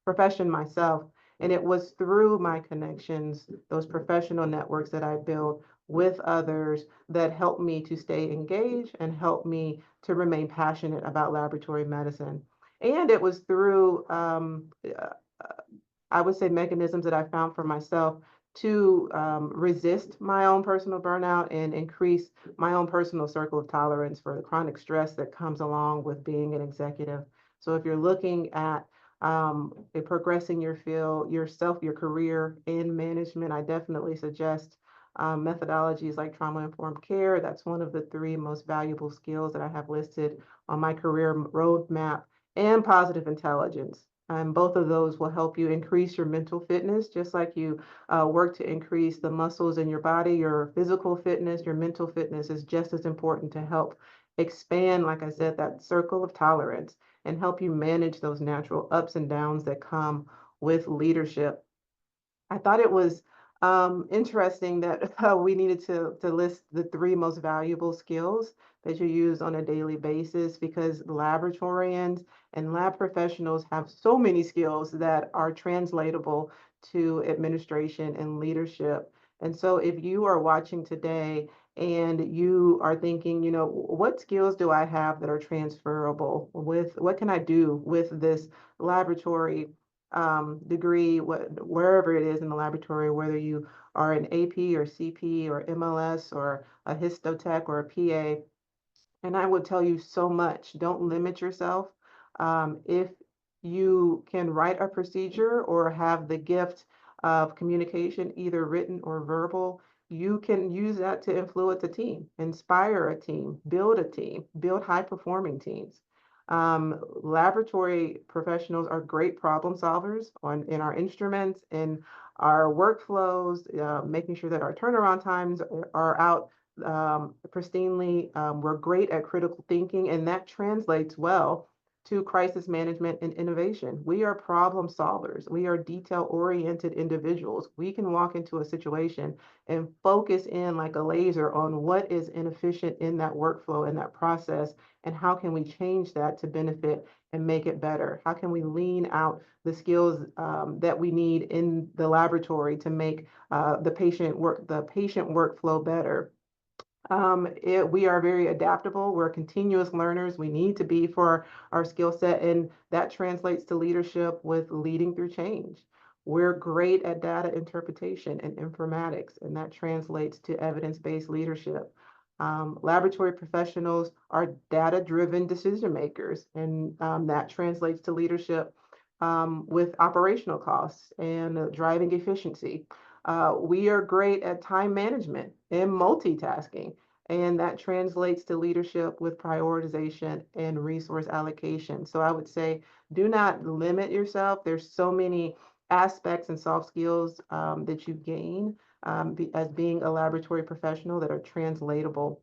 profession myself, and it was through my connections, those professional networks that I built with others that helped me to stay engaged and helped me to remain passionate about laboratory medicine. And it was through, I would say, mechanisms that I found for myself to resist my own personal burnout and increase my own personal circle of tolerance for the chronic stress that comes along with being an executive. So if you're looking at progressing your field, yourself, your career in management, I definitely suggest methodologies like trauma-informed care. That's one of the three most valuable skills that I have listed on my career roadmap, and positive intelligence. And both of those will help you increase your mental fitness, just like you work to increase the muscles in your body, your physical fitness, your mental fitness is just as important to help expand, like I said, that circle of tolerance and help you manage those natural ups and downs that come with leadership. I thought it was interesting that we needed to list the three most valuable skills that you use on a daily basis because laboratorians and lab professionals have so many skills that are translatable to administration and leadership. And so if you are watching today and you are thinking, you know, what skills do I have that are transferable with what can I do with this laboratory degree, wherever it is in the laboratory, whether you are an AP or CP or MLS or a histotech or a PA. And I would tell you so much. Don't limit yourself. If you can write a procedure or have the gift of communication, either written or verbal, you can use that to influence a team, inspire a team, build high performing teams. Laboratory professionals are great problem solvers in our instruments, in our workflows, making sure that our turnaround times are out pristinely. We're great at critical thinking, and that translates well to crisis management and innovation. We are problem solvers. We are detail-oriented individuals. We can walk into a situation and focus in like a laser on what is inefficient in that workflow and that process, and how can we change that to benefit and make it better? How can we lean out the skills that we need in the laboratory to make the patient workflow better? We are very adaptable. We're continuous learners. We need to be for our skill set, and that translates to leadership with leading through change. We're great at data interpretation and informatics, and that translates to evidence-based leadership. Laboratory professionals are data-driven decision makers, and that translates to leadership with operational costs and driving efficiency. We are great at time management and multitasking, and that translates to leadership with prioritization and resource allocation. So I would say, do not limit yourself. There's so many aspects and soft skills that you gain as being a laboratory professional that are translatable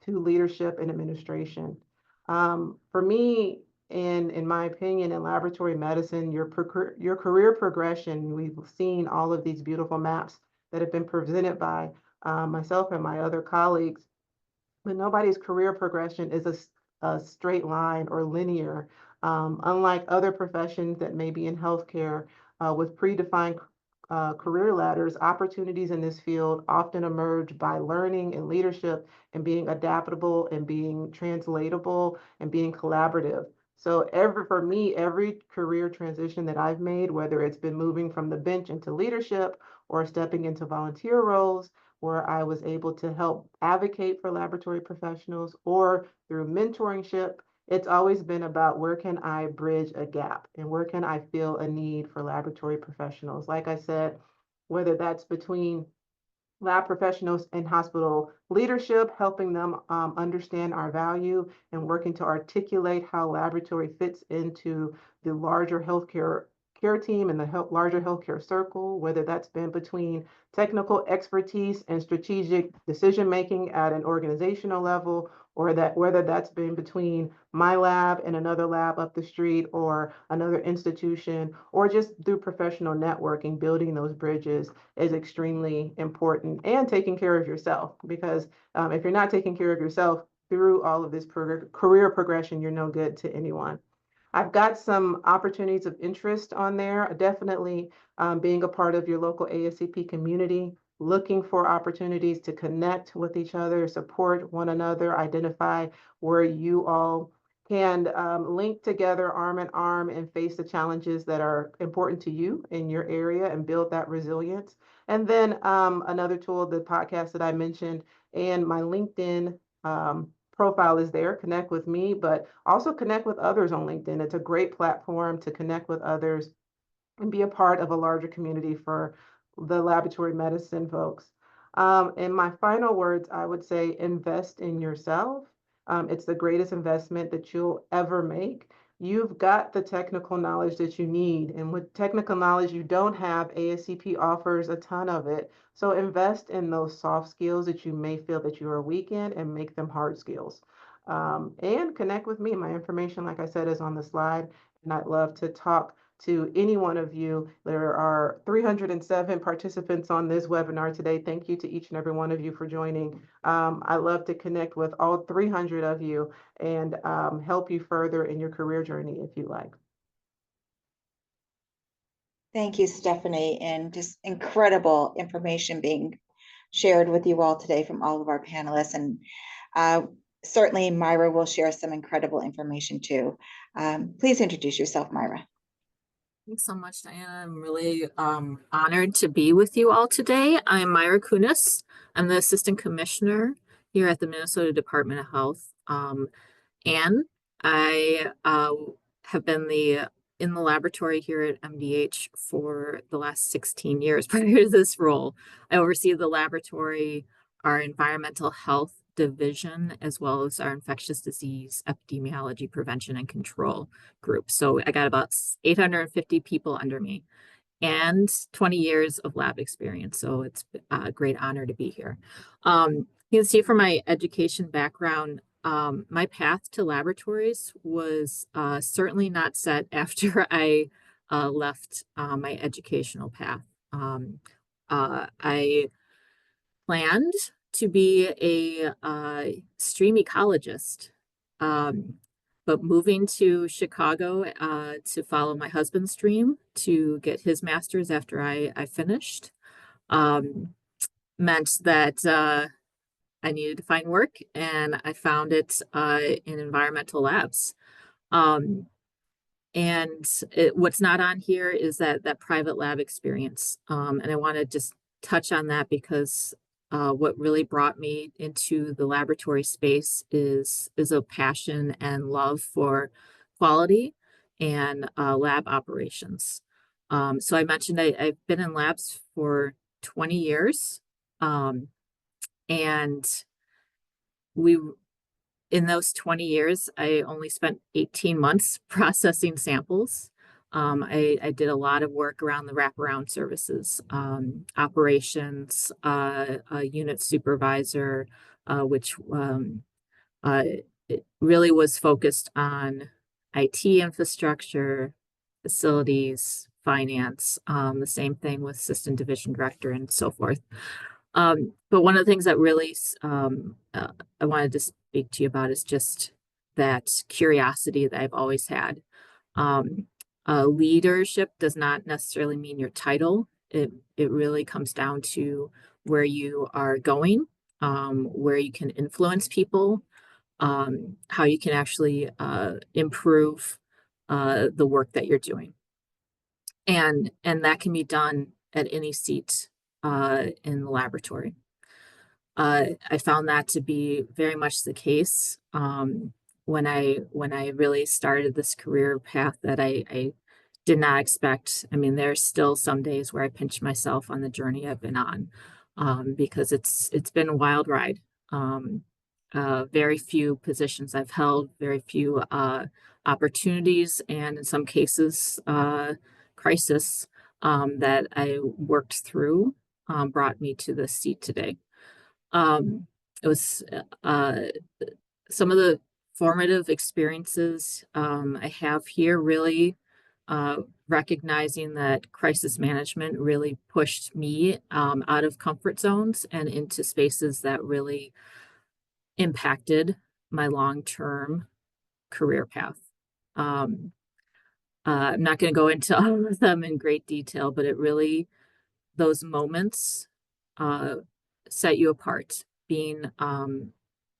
to leadership and administration. For me, in my opinion, in laboratory medicine, your career progression, we've seen all of these beautiful maps that have been presented by myself and my other colleagues, but nobody's career progression is a straight line or linear. Unlike other professions that may be in healthcare with predefined career ladders, opportunities in this field often emerge by learning and leadership and being adaptable and being translatable and being collaborative. So for me, every career transition that I've made, whether it's been moving from the bench into leadership or stepping into volunteer roles, where I was able to help advocate for laboratory professionals or through mentorship, it's always been about where can I bridge a gap and where can I feel a need for laboratory professionals. Like I said, whether that's between lab professionals and hospital leadership, helping them understand our value and working to articulate how laboratory fits into the larger healthcare care team and the larger healthcare circle, whether that's been between technical expertise and strategic decision making at an organizational level, or whether that's been between my lab and another lab up the street or another institution, or just through professional networking, building those bridges is extremely important, and taking care of yourself, because if you're not taking care of yourself through all of this career progression, you're no good to anyone. I've got some opportunities of interest on there. Definitely being a part of your local ASCP community, looking for opportunities to connect with each other, support one another, identify where you all can link together arm in arm and face the challenges that are important to you in your area and build that resilience. And then another tool, the podcast that I mentioned, and my LinkedIn profile is there. Connect with me, but also connect with others on LinkedIn. It's a great platform to connect with others and be a part of a larger community for the laboratory medicine folks. In my final words, I would say invest in yourself. It's the greatest investment that you'll ever make. You've got the technical knowledge that you need. And with technical knowledge you don't have, ASCP offers a ton of it. So invest in those soft skills that you may feel that you are weak in and make them hard skills. And connect with me. My information, like I said, is on the slide. And I'd love to talk to any one of you. There are 307 participants on this webinar today. Thank you to each and every one of you for joining. I love to connect with all 300 of you and help you further in your career journey if you like. Thank you, Stephanie, and just incredible information being shared with you all today from all of our panelists. And certainly Myra will share some incredible information too. Please introduce yourself, Myra. Thanks so much, Diana. I'm really honored to be with you all today. I'm Myra Kunis. I'm the Assistant Commissioner here at the Minnesota Department of Health. And I have been in the laboratory here at MDH for the last 16 years prior to this role. I oversee the laboratory, our environmental health division, as well as our infectious disease epidemiology prevention and control group. So I got about 850 people under me and 20 years of lab experience. So it's a great honor to be here. You can see from my education background, my path to laboratories was certainly not set after I left my educational path. I planned to be a stream ecologist, but moving to Chicago to follow my husband's dream to get his master's after I finished meant that I needed to find work, and I found it in environmental labs. And what's not on here is that private lab experience. And I want to just touch on that because what really brought me into the laboratory space is a passion and love for quality and lab operations. So I mentioned I've been in labs for 20 years. And in those 20 years, I only spent 18 months processing samples. I did a lot of work around the wraparound services, operations, a unit supervisor, which it really was focused on IT infrastructure, facilities, finance, the same thing with assistant division director and so forth. But one of the things that really I wanted to speak to you about is just that curiosity that I've always had. Leadership does not necessarily mean your title. It really comes down to where you are going, where you can influence people, how you can actually improve the work that you're doing. And that can be done at any seat in the laboratory. I found that to be very much the case when I really started this career path that I did not expect. I mean, there's still some days where I pinch myself on the journey I've been on because it's been a wild ride. Very few positions I've held, very few opportunities, and in some cases, crisis that I worked through brought me to this seat today. It was some of the formative experiences I have here really recognizing that crisis management really pushed me out of comfort zones and into spaces that really impacted my long-term career path. I'm not going to go into all of them in great detail, but it really, those moments set you apart, being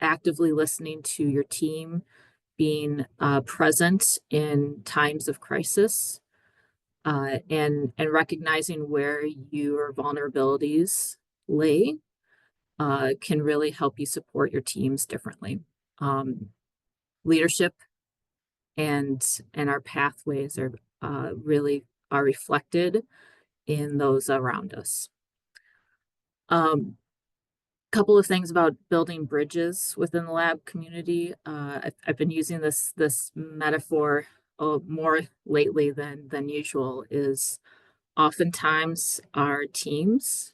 actively listening to your team, being present in times of crisis, and recognizing where your vulnerabilities lay can really help you support your teams differently. Leadership and our pathways are really are reflected in those around us. Couple of things about building bridges within the lab community. I've been using this metaphor more lately than usual. Is oftentimes our teams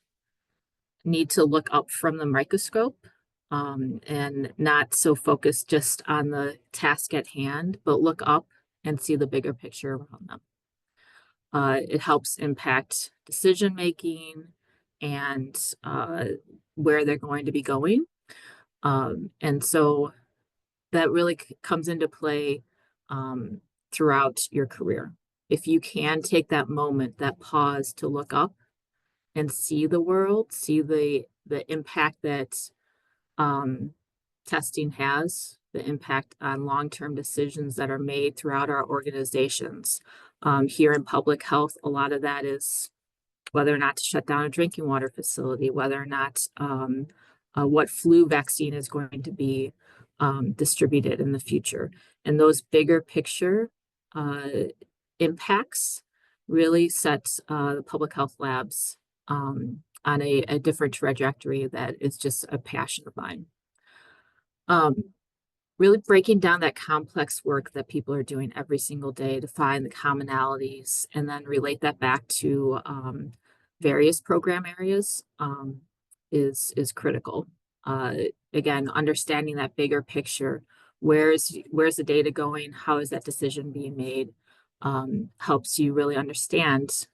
need to look up from the microscope and not so focused just on the task at hand, but look up and see the bigger picture around them. It helps impact decision making and where they're going to be going. And so that really comes into play throughout your career. If you can take that moment, that pause to look up and see the world, see the impact that testing has, the impact on long-term decisions that are made throughout our organizations. Here in public health, a lot of that is whether or not to shut down a drinking water facility, whether or not what flu vaccine is going to be distributed in the future. And those bigger picture impacts really set the public health labs on a different trajectory that is just a passion of mine. Really breaking down that complex work that people are doing every single day to find the commonalities and then relate that back to various program areas is critical. Again, understanding that bigger picture, where's the data going? How is that decision being made? Helps you really understand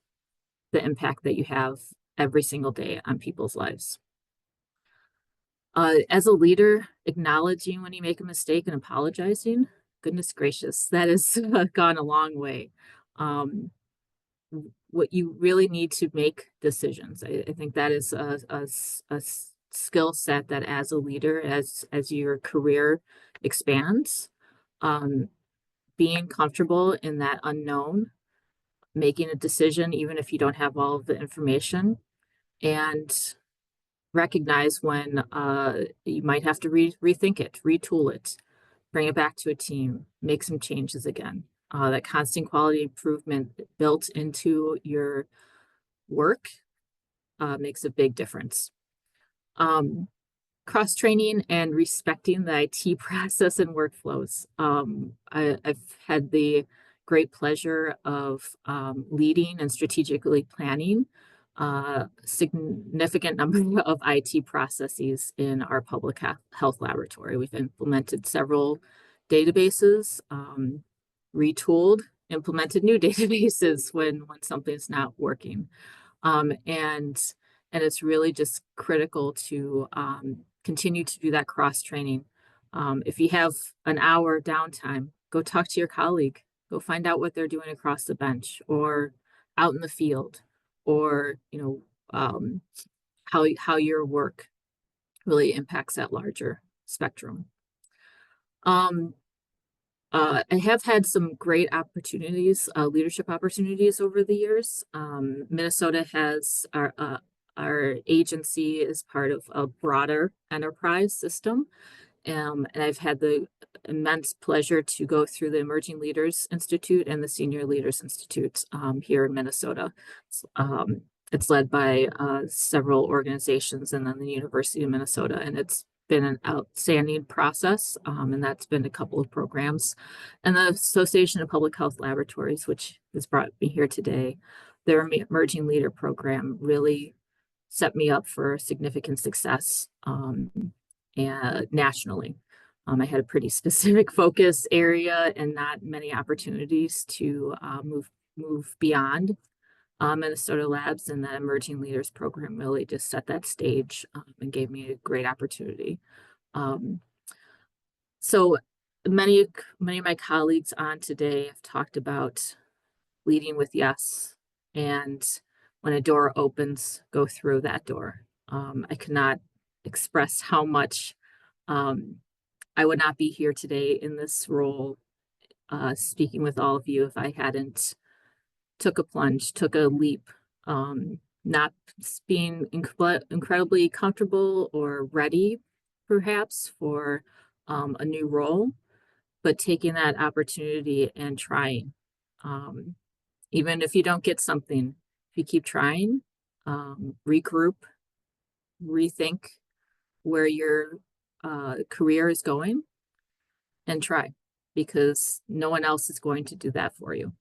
the impact that you have every single day on people's lives. As a leader, acknowledging when you make a mistake and apologizing, goodness gracious, that has gone a long way. What you really need to make decisions. I think that is a skill set that as a leader, as your career expands, being comfortable in that unknown, making a decision even if you don't have all of the information, and recognize when you might have to rethink it, retool it, bring it back to a team, make some changes again. That constant quality improvement built into your work makes a big difference. Cross-training and respecting the IT process and workflows. I've had the great pleasure of leading and strategically planning significant number of IT processes in our public health laboratory. We've implemented several databases, retooled, implemented new databases when something's not working. And it's really just critical to continue to do that cross-training. If you have an hour downtime, go talk to your colleague, go find out what they're doing across the bench or out in the field, or how your work really impacts that larger spectrum. I have had some great opportunities, leadership opportunities over the years. Minnesota has our agency is part of a broader enterprise system. And I've had the immense pleasure to go through the Emerging Leaders Institute and the Senior Leaders Institute here in Minnesota. It's led by several organizations and then the University of Minnesota, and it's been an outstanding process, and that's been a couple of programs. And the Association of Public Health Laboratories, which has brought me here today, their Emerging Leader program really set me up for significant success and nationally. I had a pretty specific focus area and not many opportunities to move beyond Minnesota Labs, and that Emerging Leaders program really just set that stage and gave me a great opportunity. So many of my colleagues on today have talked about leading with yes, and when a door opens, go through that door. I cannot express how much I would not be here today in this role, speaking with all of you, if I hadn't took a plunge, took a leap, not being incredibly comfortable or ready, perhaps, for a new role, but taking that opportunity and trying. Even if you don't get something, if you keep trying, regroup, rethink where your career is going, and try, because no one else is going to do that for you.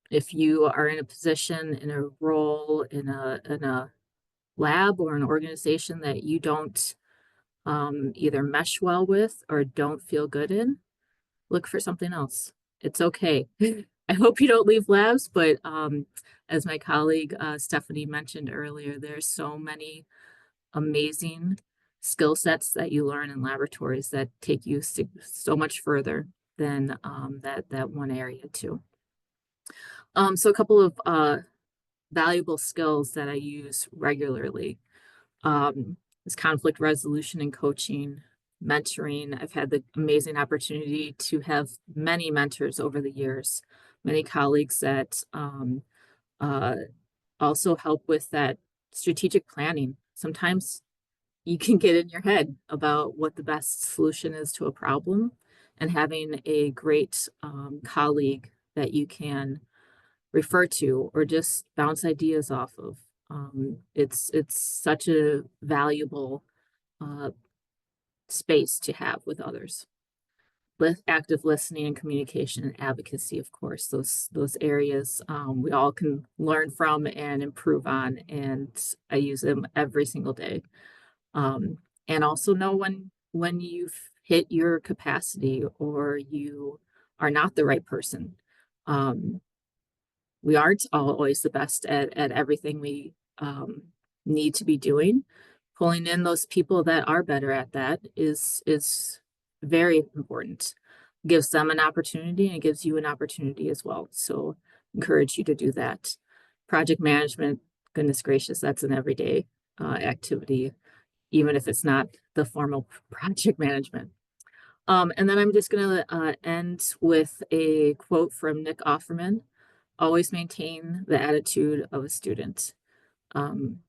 If you are in a position, in a role, in a lab or an organization that you don't either mesh well with or don't feel good in, look for something else. It's okay. I hope you don't leave labs, but as my colleague Stephanie mentioned earlier, there's so many amazing skill sets that you learn in laboratories that take you so much further than that one area too. So a couple of valuable skills that I use regularly is conflict resolution and coaching, mentoring. I've had the amazing opportunity to have many mentors over the years, many colleagues that also help with that strategic planning. Sometimes you can get in your head about what the best solution is to a problem, and having a great colleague that you can refer to or just bounce ideas off of. It's such a valuable space to have with others. Active listening and communication and advocacy, of course, those areas we all can learn from and improve on, and I use them every single day. And also know when you've hit your capacity or you are not the right person. We aren't always the best at everything we need to be doing. Pulling in those people that are better at that is very important. Gives them an opportunity and it gives you an opportunity as well. So encourage you to do that. Project management, goodness gracious, that's an everyday activity, even if it's not the formal project management. And then I'm just going to end with a quote from Nick Offerman: always maintain the attitude of a student. I'm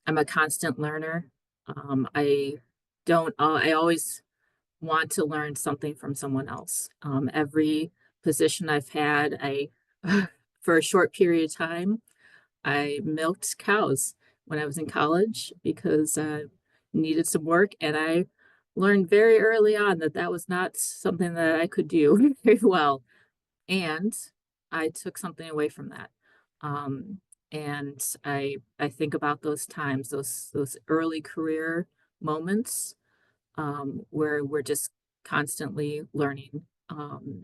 a constant learner. I don't, I always want to learn something from someone else. Every position I've had, for a short period of time, I milked cows when I was in college because I needed some work, and I learned very early on that that was not something that I could do very well. And I took something away from that. Um, and I think about those times, those early career moments, where we're just constantly learning,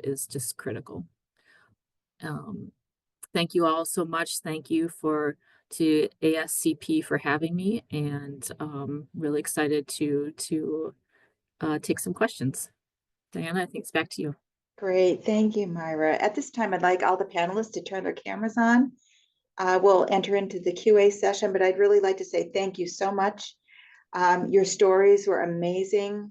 is just critical. Um, Thank you all so much. Thank you to ASCP for having me, and really excited to take some questions. Diana, I think it's back to you. Great, thank you, Myra. At this time, I'd like all the panelists to turn their cameras on. We'll enter into the QA session, but I'd really like to say thank you so much. Your stories were amazing.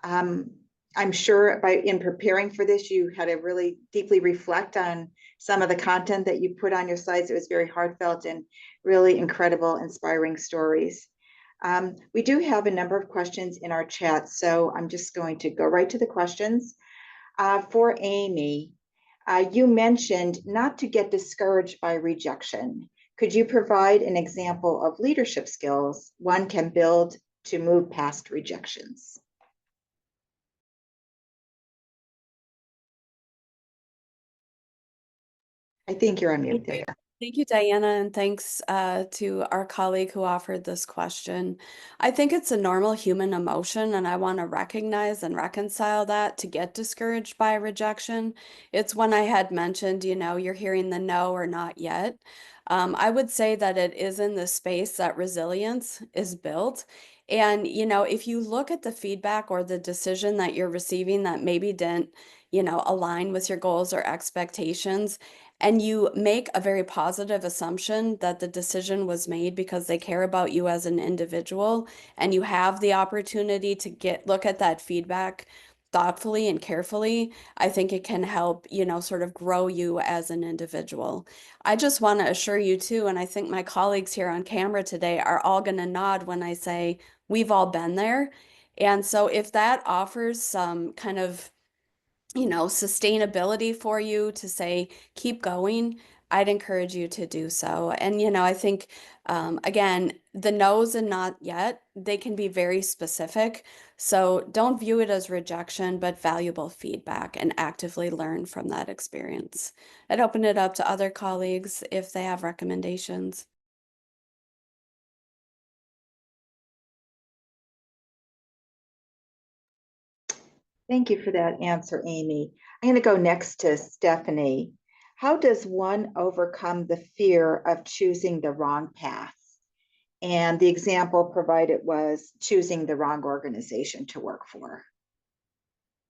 I'm sure in preparing for this, you had to really deeply reflect on some of the content that you put on your slides. It was very heartfelt and really incredible, inspiring stories. We do have a number of questions in our chat, so I'm just going to go right to the questions. For Amy, you mentioned not to get discouraged by rejection. Could you provide an example of leadership skills one can build to move past rejections? I think you're on mute there. Thank you, Diana, and thanks to our colleague who offered this question. I think it's a normal human emotion, and I want to recognize and reconcile that to get discouraged by rejection. It's when I had mentioned, you're hearing the no or not yet. I would say that it is in the space that resilience is built. And, if you look at the feedback or the decision that you're receiving that maybe didn't, align with your goals or expectations, and you make a very positive assumption that the decision was made because they care about you as an individual, and you have the opportunity to look at that feedback thoughtfully and carefully, I think it can help, sort of grow you as an individual. I just want to assure you too, and I think my colleagues here on camera today are all going to nod when I say we've all been there. And so if that offers some kind of sustainability for you to say, keep going, I'd encourage you to do so. And, I think, again, the no's and not yet, they can be very specific. So don't view it as rejection, but valuable feedback, and actively learn from that experience. I'd open it up to other colleagues if they have recommendations. Thank you for that answer, Amy. I'm going to go next to Stephanie. How does one overcome the fear of choosing the wrong path? And the example provided was choosing the wrong organization to work for.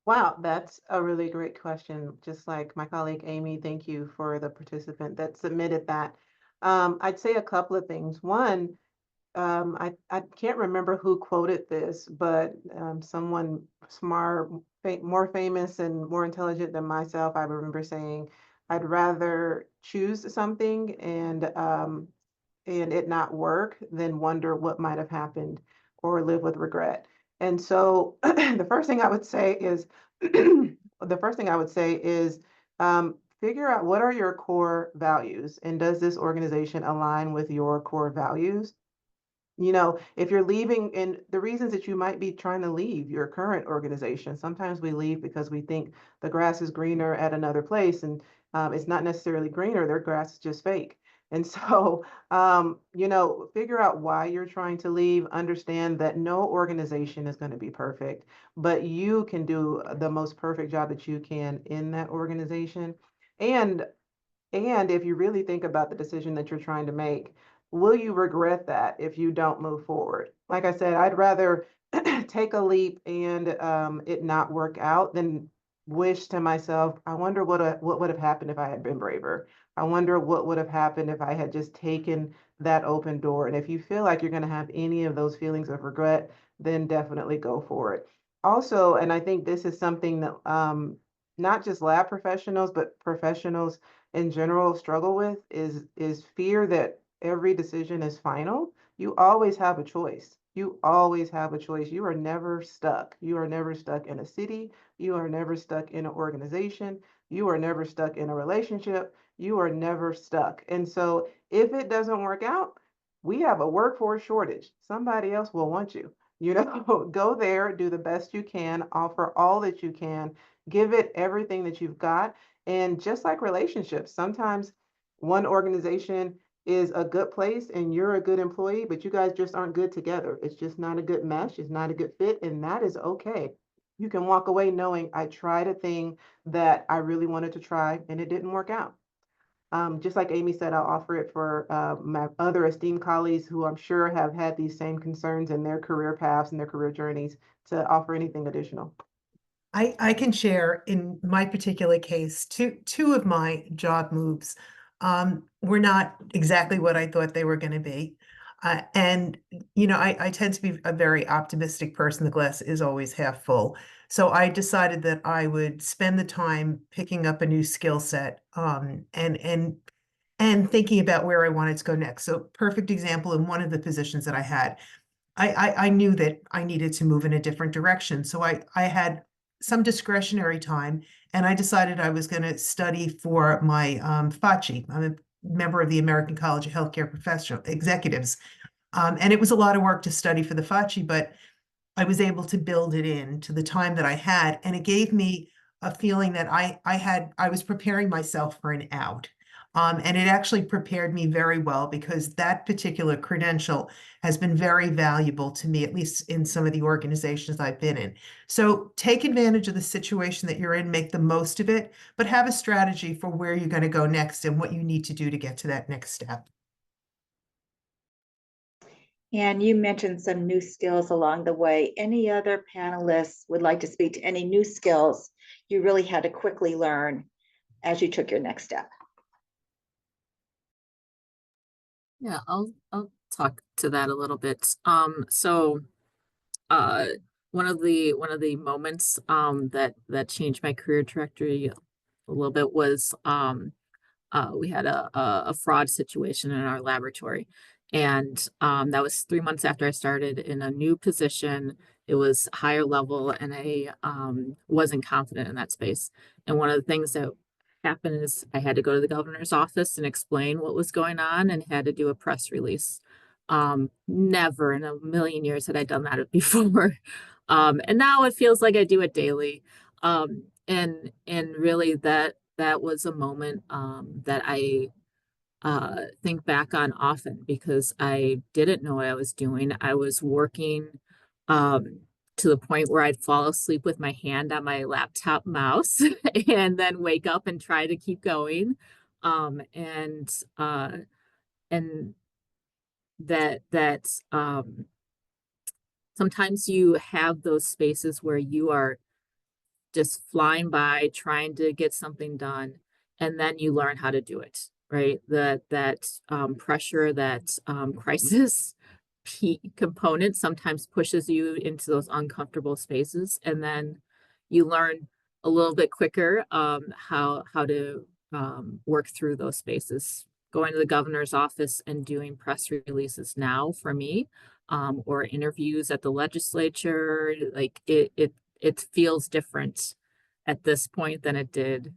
Wow, that's a really great question. Just like my colleague Amy, thank you for the participant that submitted that. I'd say a couple of things. One, I can't remember who quoted this, but someone smart, more famous and more intelligent than myself, I remember saying, I'd rather choose something and it not work than wonder what might have happened or live with regret. And so the first thing I would say is figure out what are your core values, and does this organization align with your core values? If you're leaving, and the reasons that you might be trying to leave your current organization, sometimes we leave because we think the grass is greener at another place, and it's not necessarily greener, their grass is just fake. And so, figure out why you're trying to leave. Understand that no organization is going to be perfect, but you can do the most perfect job that you can in that organization. And and if you really think about the decision that you're trying to make, will you regret that if you don't move forward? Like I said, I'd rather take a leap and it not work out than wish to myself, I wonder what would have happened if I had been braver. I wonder what would have happened if I had just taken that open door. And if you feel like you're going to have any of those feelings of regret, then definitely go for it. Also, and I think this is something that not just lab professionals, but professionals in general struggle with is fear that every decision is final. You always have a choice. You always have a choice. You are never stuck. You are never stuck in a city. You are never stuck in an organization. You are never stuck in a relationship. You are never stuck. And so if it doesn't work out, we have a workforce shortage. Somebody else will want you. You know, go there, do the best you can, offer all that you can, give it everything that you've got. And just like relationships, sometimes one organization is a good place and you're a good employee, but you guys just aren't good together. It's just not a good mesh, it's not a good fit, and that is okay. You can walk away knowing I tried a thing that I really wanted to try and it didn't work out. Just like Amy said, I'll offer it for my other esteemed colleagues who I'm sure have had these same concerns in their career paths and their career journeys to offer anything additional. I can share in my particular case, two of my job moves were not exactly what I thought they were going to be. And, you know, I tend to be a very optimistic person. The glass is always half full. So I decided that I would spend the time picking up a new skill set and thinking about where I wanted to go next. So perfect example in one of the positions that I had. I knew that I needed to move in a different direction. So I had some discretionary time and I decided I was going to study for my FACI. I'm a member of the American College of Healthcare Professional Executives. And it was a lot of work to study for the FACI, but I was able to build it in to the time that I had. And it gave me a feeling that I was preparing myself for an out. And it actually prepared me very well because that particular credential has been very valuable to me, at least in some of the organizations I've been in. So take advantage of the situation that you're in, make the most of it, but have a strategy for where you're going to go next and what you need to do to get to that next step. And you mentioned some new skills along the way. Any other panelists would like to speak to any new skills you really had to quickly learn as you took your next step? Yeah, I'll talk to that a little bit. Uh, one of the moments that changed my career trajectory a little bit was we had a fraud situation in our laboratory, and that was 3 months after I started in a new position. It was higher level, and I wasn't confident in that space. And one of the things that happened is I had to go to the governor's office and explain what was going on, and had to do a press release. Never in a million years had I done that before, and now it feels like I do it daily. And really that was a moment that I think back on often because I didn't know what I was doing. I was working um, to the point where I'd fall asleep with my hand on my laptop mouse and then wake up and try to keep going. And that sometimes you have those spaces where you are just flying by trying to get something done, and then you learn how to do it, right? That pressure, that crisis component sometimes pushes you into those uncomfortable spaces, and then you learn a little bit quicker how to work through those spaces. Going to the governor's office and doing press releases now for me, or interviews at the legislature, like it feels different at this point than it did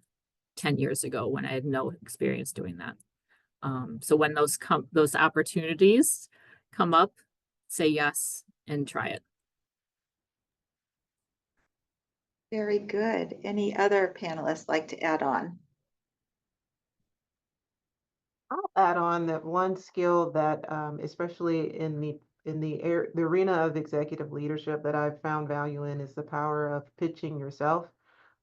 10 years ago when I had no experience doing that. So when those opportunities come up, say yes and try it. Very good. Any other panelists like to add on? I'll add on that one skill that, especially in the arena of executive leadership, that I've found value in is the power of pitching yourself.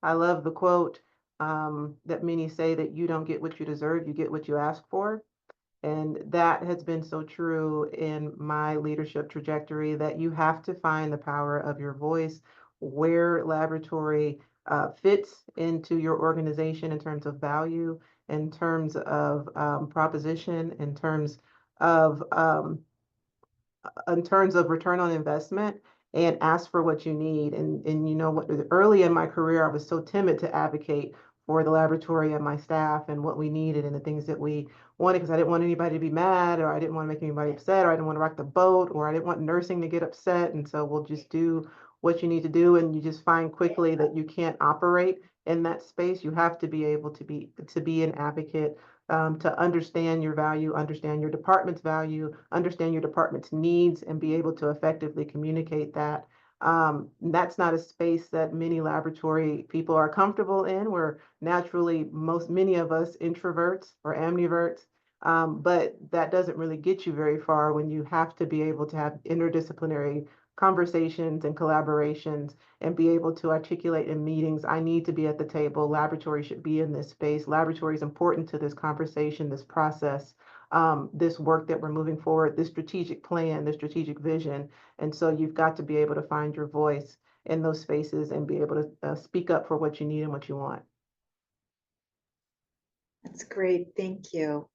I love the quote that many say that you don't get what you deserve, you get what you ask for. And that has been so true in my leadership trajectory, that you have to find the power of your voice, where laboratory fits into your organization in terms of value, in terms of proposition, in terms of return on investment. and ask for what you need. And you know what, early in my career, I was so timid to advocate for the laboratory and my staff and what we needed and the things that we wanted, because I didn't want anybody to be mad, or I didn't want to make anybody upset, or I didn't want to rock the boat, or I didn't want nursing to get upset. And so we'll just do what you need to do. And you just find quickly that you can't operate in that space. You have to be able to be an advocate, to understand your value, understand your department's value, understand your department's needs, and be able to effectively communicate that. That's not a space that many laboratory people are comfortable in. We're naturally, many of us, introverts or ambiverts, but that doesn't really get you very far when you have to be able to have interdisciplinary conversations and collaborations and be able to articulate in meetings, I need to be at the table. Laboratory should be in this space. Laboratory is important to this conversation, this process, this work that we're moving forward, this strategic plan, this strategic vision. And so you've got to be able to find your voice in those spaces and be able to speak up for what you need and what you want. That's great. Thank you.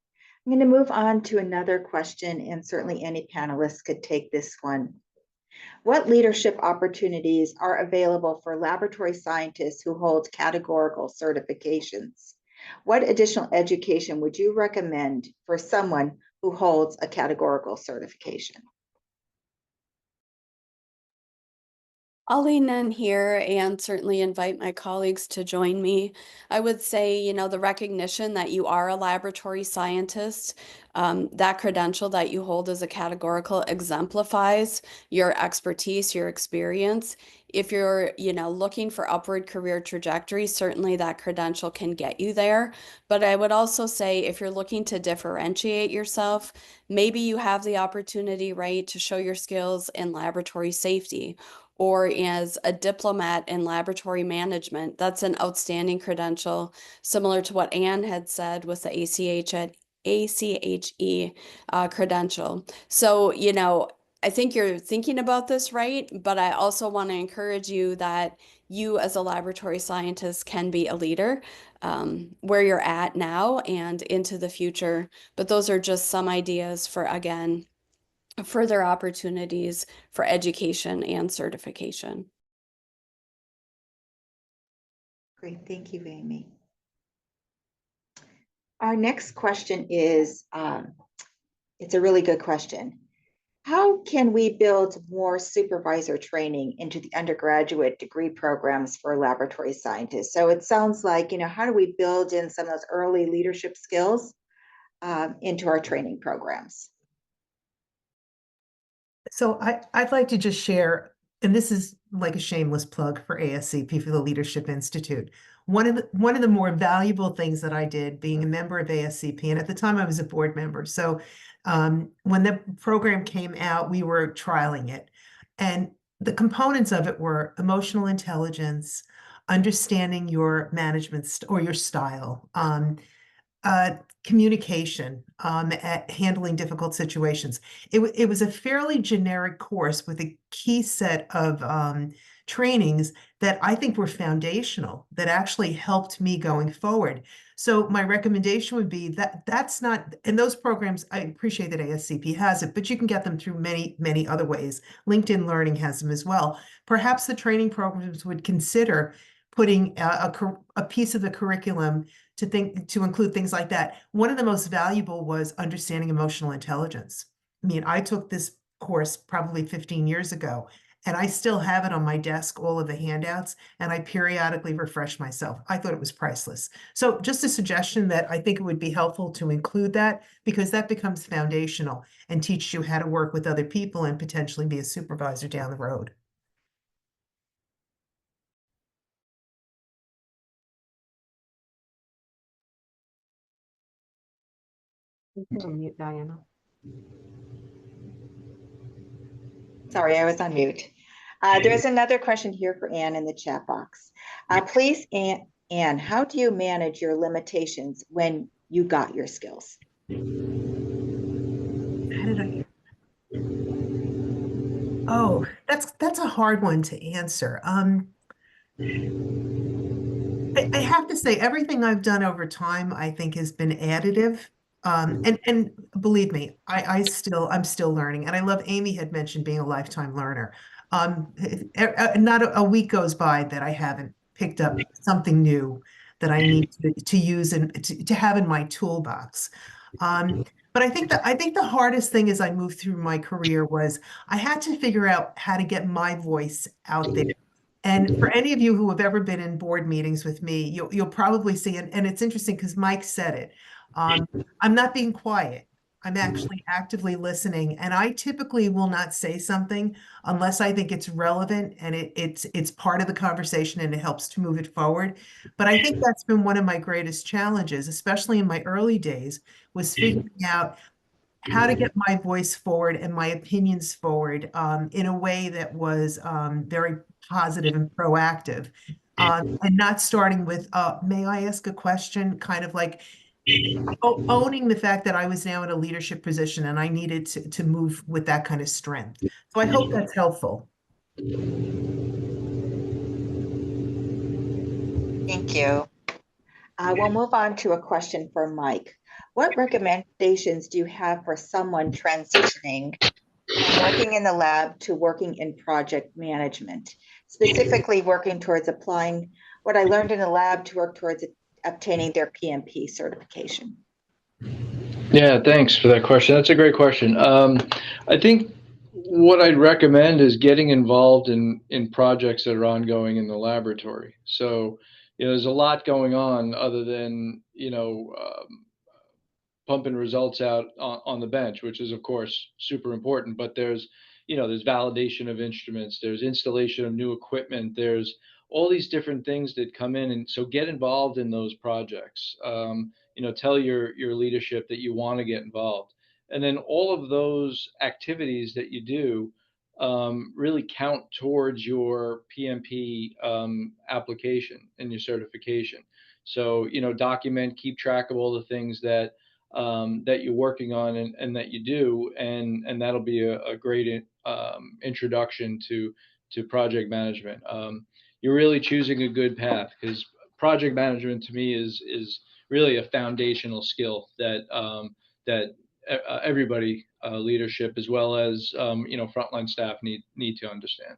I'm going to move on to another question, and certainly any panelist could take this one. What leadership opportunities are available for laboratory scientists who hold categorical certifications? What additional education would you recommend for someone who holds a categorical certification? I'll lean in here and certainly invite my colleagues to join me. I would say, the recognition that you are a laboratory scientist, that credential that you hold as a categorical exemplifies your expertise, your experience. If you're, looking for upward career trajectory, certainly that credential can get you there. But I would also say if you're looking to differentiate yourself, maybe you have the opportunity, right, to show your skills in laboratory safety or as a diplomat in laboratory management. That's an outstanding credential, similar to what Anne had said with the ACHE credential. So, I think you're thinking about this right, but I also want to encourage you that you as a laboratory scientist can be a leader where you're at now and into the future. But those are just some ideas for, again, further opportunities for education and certification. Great, thank you, Amy. Our next question is, it's a really good question. How can we build more supervisor training into the undergraduate degree programs for laboratory scientists? So it sounds like, how do we build in some of those early leadership skills into our training programs? So I'd like to just share, and this is like a shameless plug for ASCP, for the Leadership Institute. One of the more valuable things that I did being a member of ASCP, and at the time I was a board member. So when the program came out, we were trialing it. And the components of it were emotional intelligence, understanding your management or your style, communication, at handling difficult situations. It was a fairly generic course with a key set of trainings that I think were foundational, that actually helped me going forward. So my recommendation would be that that's not, in those programs, I appreciate that ASCP has it, but you can get them through many, many other ways. LinkedIn Learning has them as well. Perhaps the training programs would consider putting a piece of the curriculum to include things like that. One of the most valuable was understanding emotional intelligence. I mean, I took this course probably 15 years ago, and I still have it on my desk, all of the handouts, and I periodically refresh myself. I thought it was priceless. So just a suggestion that I think it would be helpful to include that, because that becomes foundational and teaches you how to work with other people and potentially be a supervisor down the road. You're on mute, Diana. Sorry, I was on mute. There's another question here for Anne in the chat box. Please, Anne, how do you manage your limitations when you got your skills? How did I? Oh, that's a hard one to answer. I have to say, everything I've done over time, I think, has been additive. And believe me, I'm still learning. And I love, Amy had mentioned being a lifetime learner. Not a week goes by that I haven't picked up something new that I need to use and to have in my toolbox. But I think the hardest thing as I moved through my career was I had to figure out how to get my voice out there. And for any of you who have ever been in board meetings with me, you'll probably see, and it's interesting because Mike said it. I'm not being quiet. I'm actually actively listening, and I typically will not say something unless I think it's relevant and it's part of the conversation and it helps to move it forward. But I think that's been one of my greatest challenges, especially in my early days, was figuring out how to get my voice forward and my opinions forward in a way that was very positive and proactive. And not starting with, may I ask a question? Kind of like owning the fact that I was now in a leadership position and I needed to move with that kind of strength. So I hope that's helpful. Thank you. We'll move on to a question for Mike. What recommendations do you have for someone transitioning from working in the lab to working in project management, specifically working towards applying what I learned in the lab to work towards obtaining their PMP certification? Yeah, thanks for that question. That's a great question. I think what I'd recommend is getting involved in projects that are ongoing in the laboratory. So, there's a lot going on other than, pumping results out on the bench, which is of course super important. But there's validation of instruments, there's installation of new equipment, there's all these different things that come in, and so get involved in those projects. Tell your leadership that you want to get involved, and then all of those activities that you do really count towards your PMP application and your certification. So document, keep track of all the things that you're working on and that you do, and that'll be a great introduction to project management. You're really choosing a good path, because project management to me is really a foundational skill that everybody, leadership as well as frontline staff need to understand.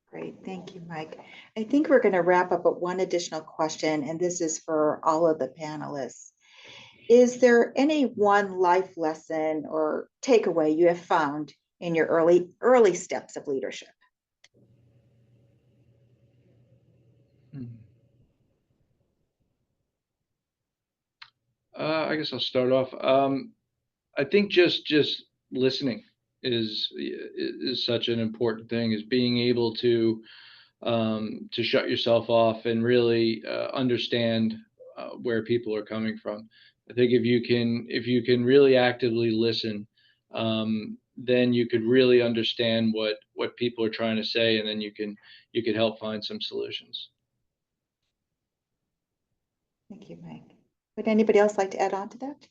Great, thank you, Mike. I think we're going to wrap up with one additional question, and this is for all of the panelists. Is there any one life lesson or takeaway you have found in your early steps of leadership? I guess I'll start off. I think just listening is such an important thing, is being able to shut yourself off and really understand where people are coming from. I think if you can really actively listen, then you could really understand what people are trying to say, and then you could help find some solutions. Thank you, Mike. Would anybody else like to add on to that?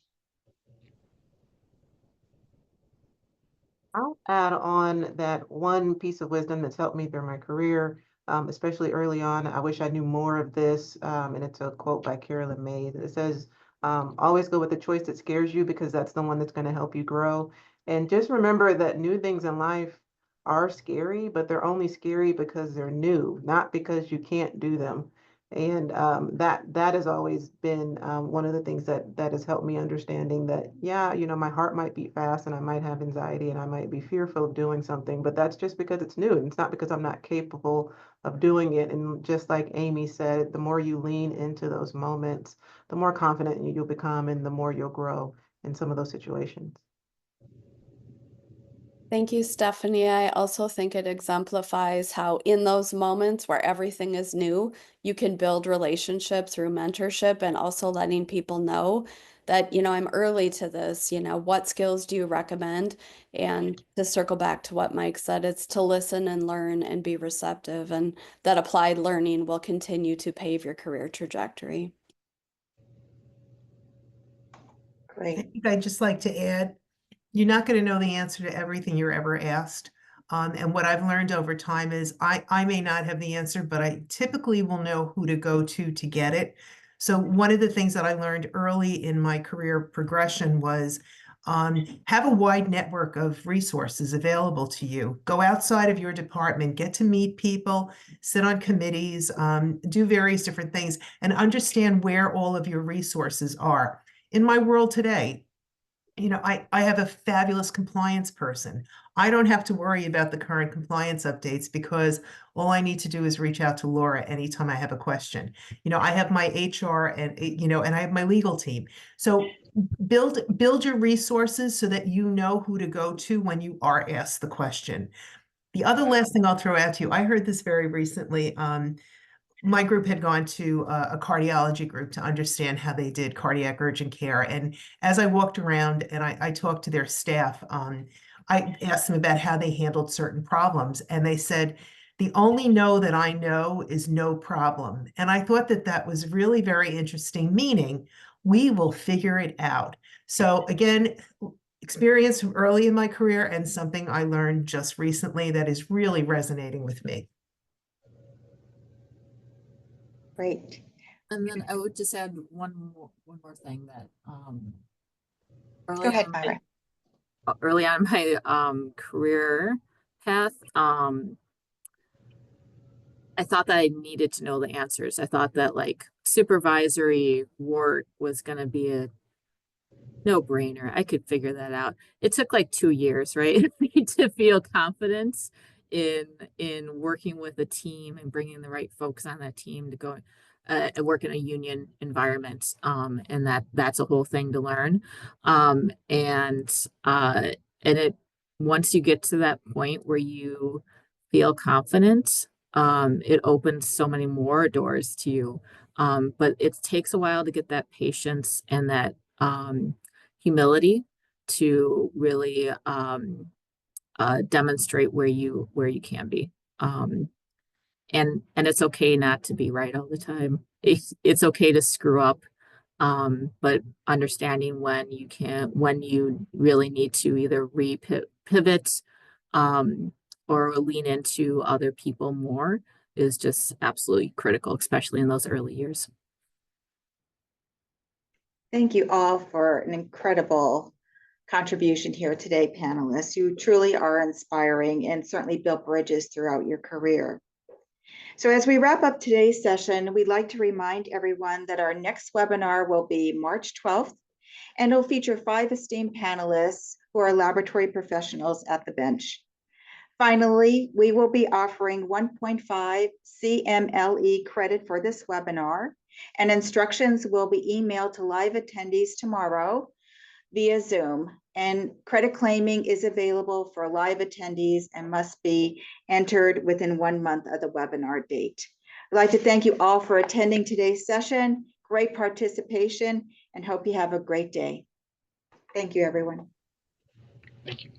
I'll add on that one piece of wisdom that's helped me through my career, especially early on. I wish I knew more of this, and it's a quote by Carolyn May that says, always go with the choice that scares you, because that's the one that's going to help you grow. And just remember that new things in life are scary, but they're only scary because they're new, not because you can't do them. And that has always been one of the things that has helped me understanding that, yeah, my heart might beat fast and I might have anxiety and I might be fearful of doing something, but that's just because it's new. And it's not because I'm not capable of doing it. And just like Amy said, the more you lean into those moments, the more confident you'll become and the more you'll grow in some of those situations. Thank you, Stephanie. I also think it exemplifies how in those moments where everything is new, you can build relationship through mentorship, and also letting people know that, I'm early to this, what skills do you recommend? And to circle back to what Mike said, it's to listen and learn and be receptive, and that applied learning will continue to pave your career trajectory. Great. I think I'd just like to add, you're not going to know the answer to everything you're ever asked. And what I've learned over time is I may not have the answer, but I typically will know who to go to get it. So one of the things that I learned early in my career progression was Have a wide network of resources available to you. Go outside of your department, get to meet people, sit on committees, do various different things, and understand where all of your resources are. In my world today, I have a fabulous compliance person. I don't have to worry about the current compliance updates because all I need to do is reach out to Laura anytime I have a question. I have my HR and I have my legal team. So build your resources so that you know who to go to when you are asked the question. The other last thing I'll throw out to you, I heard this very recently. My group had gone to a cardiology group to understand how they did cardiac urgent care. And as I walked around and I talked to their staff, I asked them about how they handled certain problems. And they said, the only no that I know is no problem. And I thought that that was really very interesting, meaning we will figure it out. So again, experience from early in my career and something I learned just recently that is really resonating with me. Great. And then I would just add one more thing that Go ahead, Myra. early on in my career path, I thought that I needed to know the answers. I thought that like supervisory work was going to be a no-brainer. I could figure that out. It took like 2 years, right, to feel confidence in working with a team and bringing the right folks on that team to go work in a union environment. And that's a whole thing to learn. And it once you get to that point where you feel confident, it opens so many more doors to you. But it takes a while to get that patience and that humility to really demonstrate where you can be. And it's okay not to be right all the time. It's okay to screw up, but understanding when you really need to either pivot or lean into other people more is just absolutely critical, especially in those early years. Thank you all for an incredible contribution here today, panelists. You truly are inspiring and certainly built bridges throughout your career. So as we wrap up today's session, we'd like to remind everyone that our next webinar will be March 12th, and it'll feature 5 esteemed panelists who are laboratory professionals at the bench. Finally, we will be offering 1.5 CMLE credit for this webinar, and instructions will be emailed to live attendees tomorrow via Zoom. And credit claiming is available for live attendees and must be entered within 1 month of the webinar date. I'd like to thank you all for attending today's session. Great participation, and hope you have a great day. Thank you, everyone. Thank you.